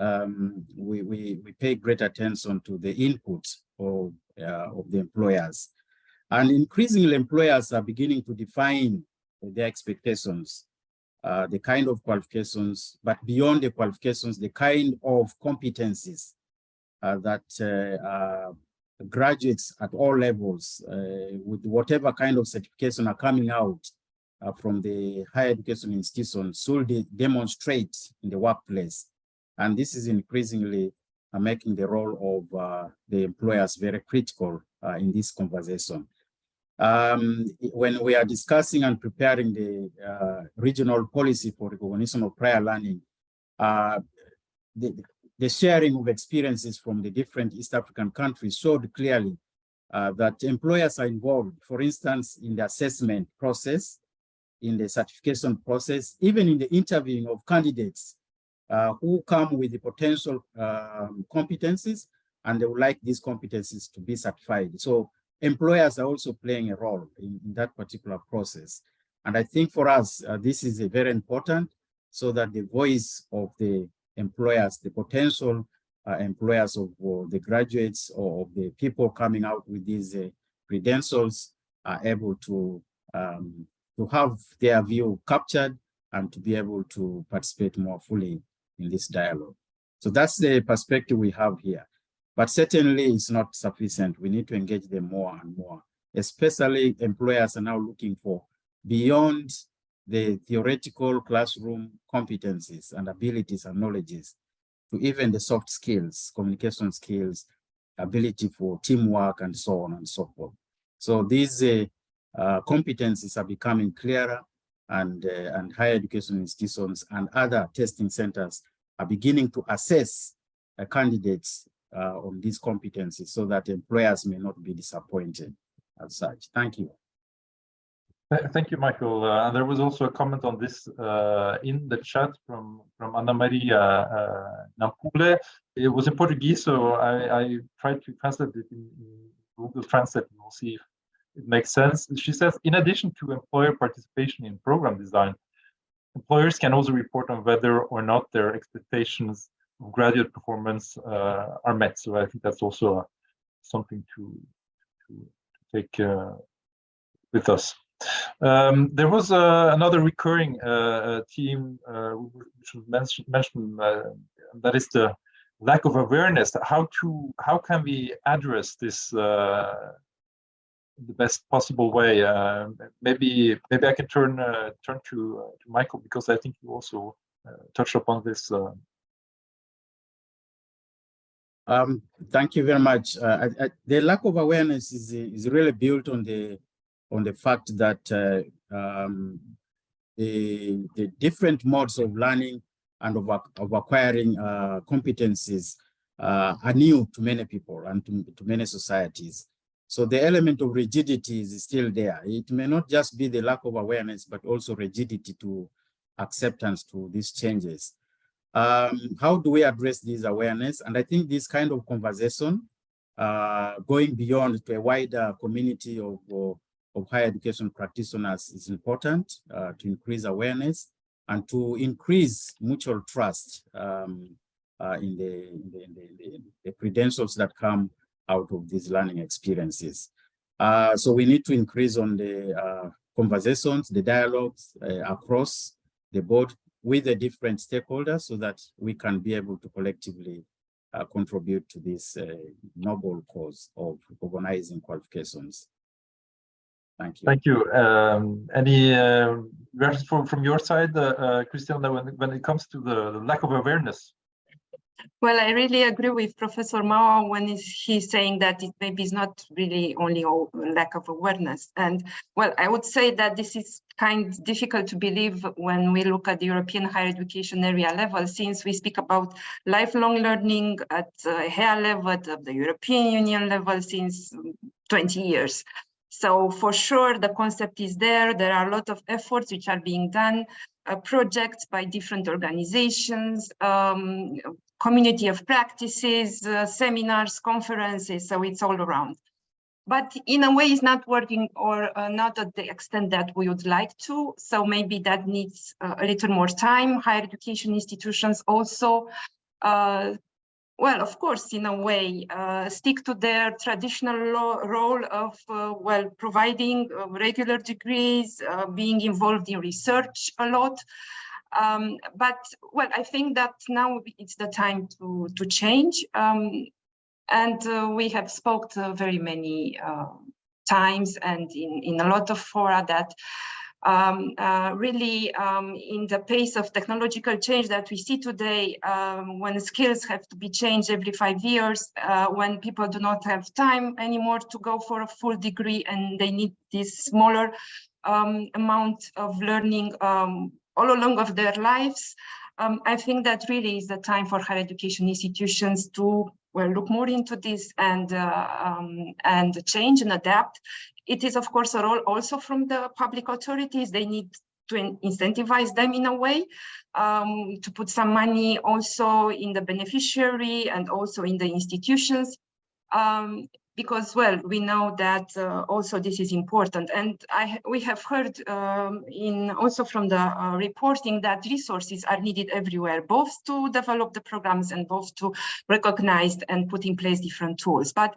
We pay great attention to the input of the employers. And increasingly, employers are beginning to define their expectations, the kind of qualifications, but beyond the qualifications, the kind of competencies that graduates at all levels, with whatever kind of certification are coming out from the higher education institutions, should demonstrate in the workplace. And this is increasingly making the role of the employers very critical in this conversation. When we are discussing and preparing the regional policy for recognition of prior learning, the sharing of experiences from the different East African countries showed clearly that employers are involved, for instance, in the assessment process, in the certification process, even in the interviewing of candidates who come with the potential competencies, and they would like these competencies to be certified. So employers are also playing a role in that particular process. And I think for us, this is very important, so that the voice of the employers, the potential employers of the graduates or of the people coming out with these credentials are able to have their view captured and to be able to participate more fully in this dialogue. So that's the perspective we have here. But certainly it's not sufficient. We need to engage them more and more, especially employers are now looking for beyond the theoretical classroom competencies and abilities and knowledges to even the soft skills, communication skills, ability for teamwork, and so on and so forth. So these competencies are becoming clearer, and higher education institutions and other testing centers are beginning to assess candidates on these competencies, so that employers may not be disappointed as such. Thank you. Thank you, Michael. There was also a comment on this in the chat from Ana Maria Nampule. It was in Portuguese, so I tried to translate it in Google Translate, and we'll see if it makes sense. She says, in addition to employer participation in program design, employers can also report on whether or not their expectations graduate performance are met. So I think that's also something to take with us. There was another recurring theme which was mentioned, that is the lack of awareness. How can we address this the best possible way? Maybe I can turn to Michael, because I think you also touched upon this. Thank you very much. The lack of awareness is really built on the fact that the different modes of learning and of acquiring competencies are new to many people and to many societies. So the element of rigidity is still there. It may not just be the lack of awareness, but also rigidity to acceptance to these changes. How do we address this awareness? And I think this kind of conversation, going beyond to a wider community of higher education practitioners, is important to increase awareness and to increase mutual trust in the credentials that come out of these learning experiences. So we need to increase on the conversations, the dialogues across the board with the different stakeholders, so that we can be able to collectively contribute to this noble cause of organizing qualifications. Thank you. Thank you. Any reactions from your side, Christian, when it comes to the lack of awareness? Well, I really agree with Professor Mao when he's saying that it maybe is not really only a lack of awareness. And well, I would say that this is kind of difficult to believe when we look at the European higher education area level, since we speak about lifelong learning at EHEA level, at the European Union level since 20 years. So for sure, the concept is there. There are a lot of efforts which are being done, projects by different organizations, community of practices, seminars, conferences, so it's all around. But in a way, it's not working, or not at the extent that we would like to. So maybe that needs a little more time. Higher education institutions also, well, of course, in a way, stick to their traditional role of, well, providing regular degrees, being involved in research a lot. But, well, I think that now it's the time to change. And we have spoke very many times and in a lot of fora that really in the pace of technological change that we see today, when skills have to be changed every 5 years, when people do not have time anymore to go for a full degree and they need this smaller amount of learning all along of their lives, I think that really is the time for higher education institutions to, well, look more into this and change and adapt. It is, of course, a role also from the public authorities. They need to incentivize them in a way, to put some money also in the beneficiary and also in the institutions. Because, well, we know that also this is important. And we have heard also from the reporting that resources are needed everywhere, both to develop the programs and both to recognize and put in place different tools. But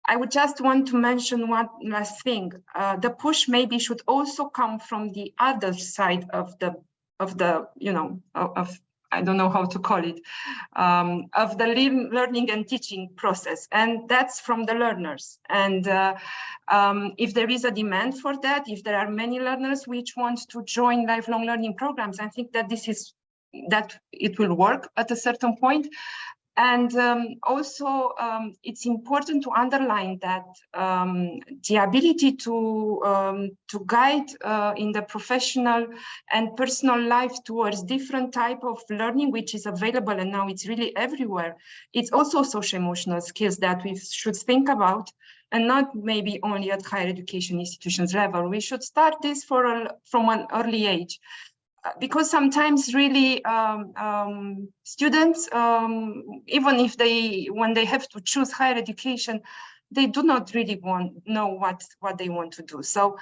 I would just want to mention one last thing. The push maybe should also come from the other side of the you know, I don't know how to call it, of the learning and teaching process, and that's from the learners. And if there is a demand for that, if there are many learners which want to join lifelong learning programs, I think that that it will work at a certain point. And also, it's important to underline that the ability to guide in the professional and personal life towards different type of learning, which is available and now it's really everywhere. It's also social-emotional skills that we should think about, and not maybe only at higher education institutions level. We should start this from an early age. Because sometimes really students, even if when they have to choose higher education, they do not really know what they want to do. So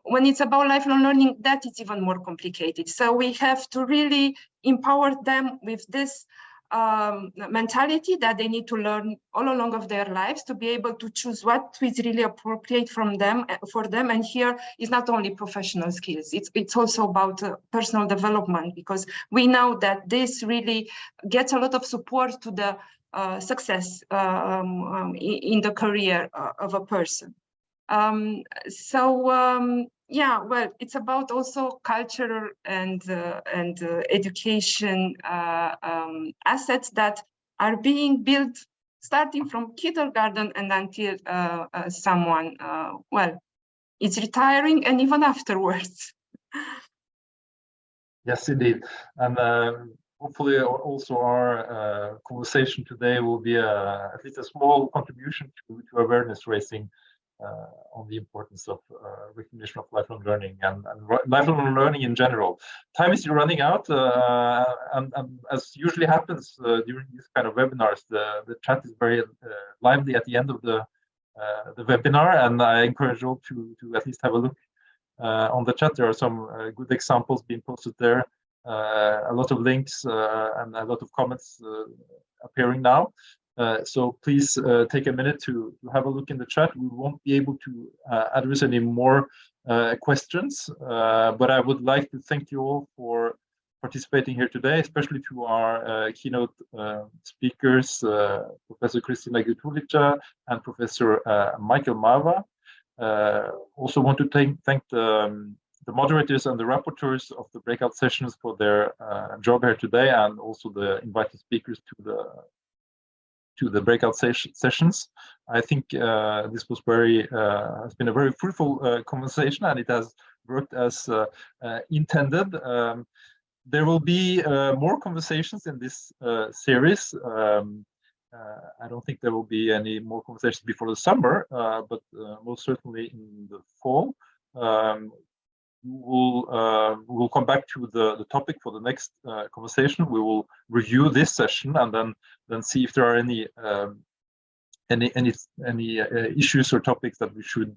when it's about lifelong learning, that is even more complicated. So we have to really empower them with this mentality that they need to learn all along of their lives to be able to choose what is really appropriate for them. And here is not only professional skills, it's also about personal development, because we know that this really gets a lot of support to the success in the career of a person. Yeah, well, it's about also culture and education assets that are being built starting from kindergarten and until someone, well, is retiring and even afterwards. Yes, indeed. And hopefully also our conversation today will be at least a small contribution to awareness raising on the importance of recognition of lifelong learning and lifelong learning in general. Time is running out, and as usually happens during these kind of webinars, the chat is very lively at the end of the webinar, and I encourage all to at least have a look on the chat. There are some good examples being posted there, a lot of links and a lot of comments appearing now. So please take a minute to have a look in the chat. We won't be able to address any more questions, but I would like to thank you all for participating here today, especially to our keynote speakers, Professor Kristina Gutulica and Professor Michael Mava. Also want to thank the moderators and the rapporteurs of the breakout sessions for their job here today, and also the invited speakers to the breakout sessions. I think this was has been a very fruitful conversation, and it has worked as intended. There will be more conversations in this series. I don't think there will be any more conversations before the summer, but most certainly in the fall. We will come back to the topic for the next conversation. We will review this session and then see if there are any issues or topics that we should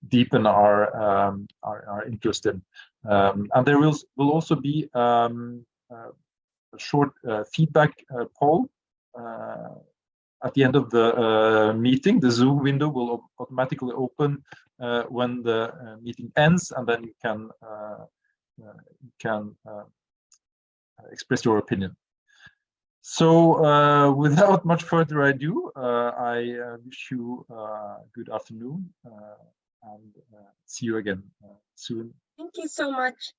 deepen our interest in. And there will also be a short feedback poll at the end of the meeting. The Zoom window will automatically open when the meeting ends, and then you can express your opinion. So without much further ado, I wish you a good afternoon and see you again soon. Thank you so much.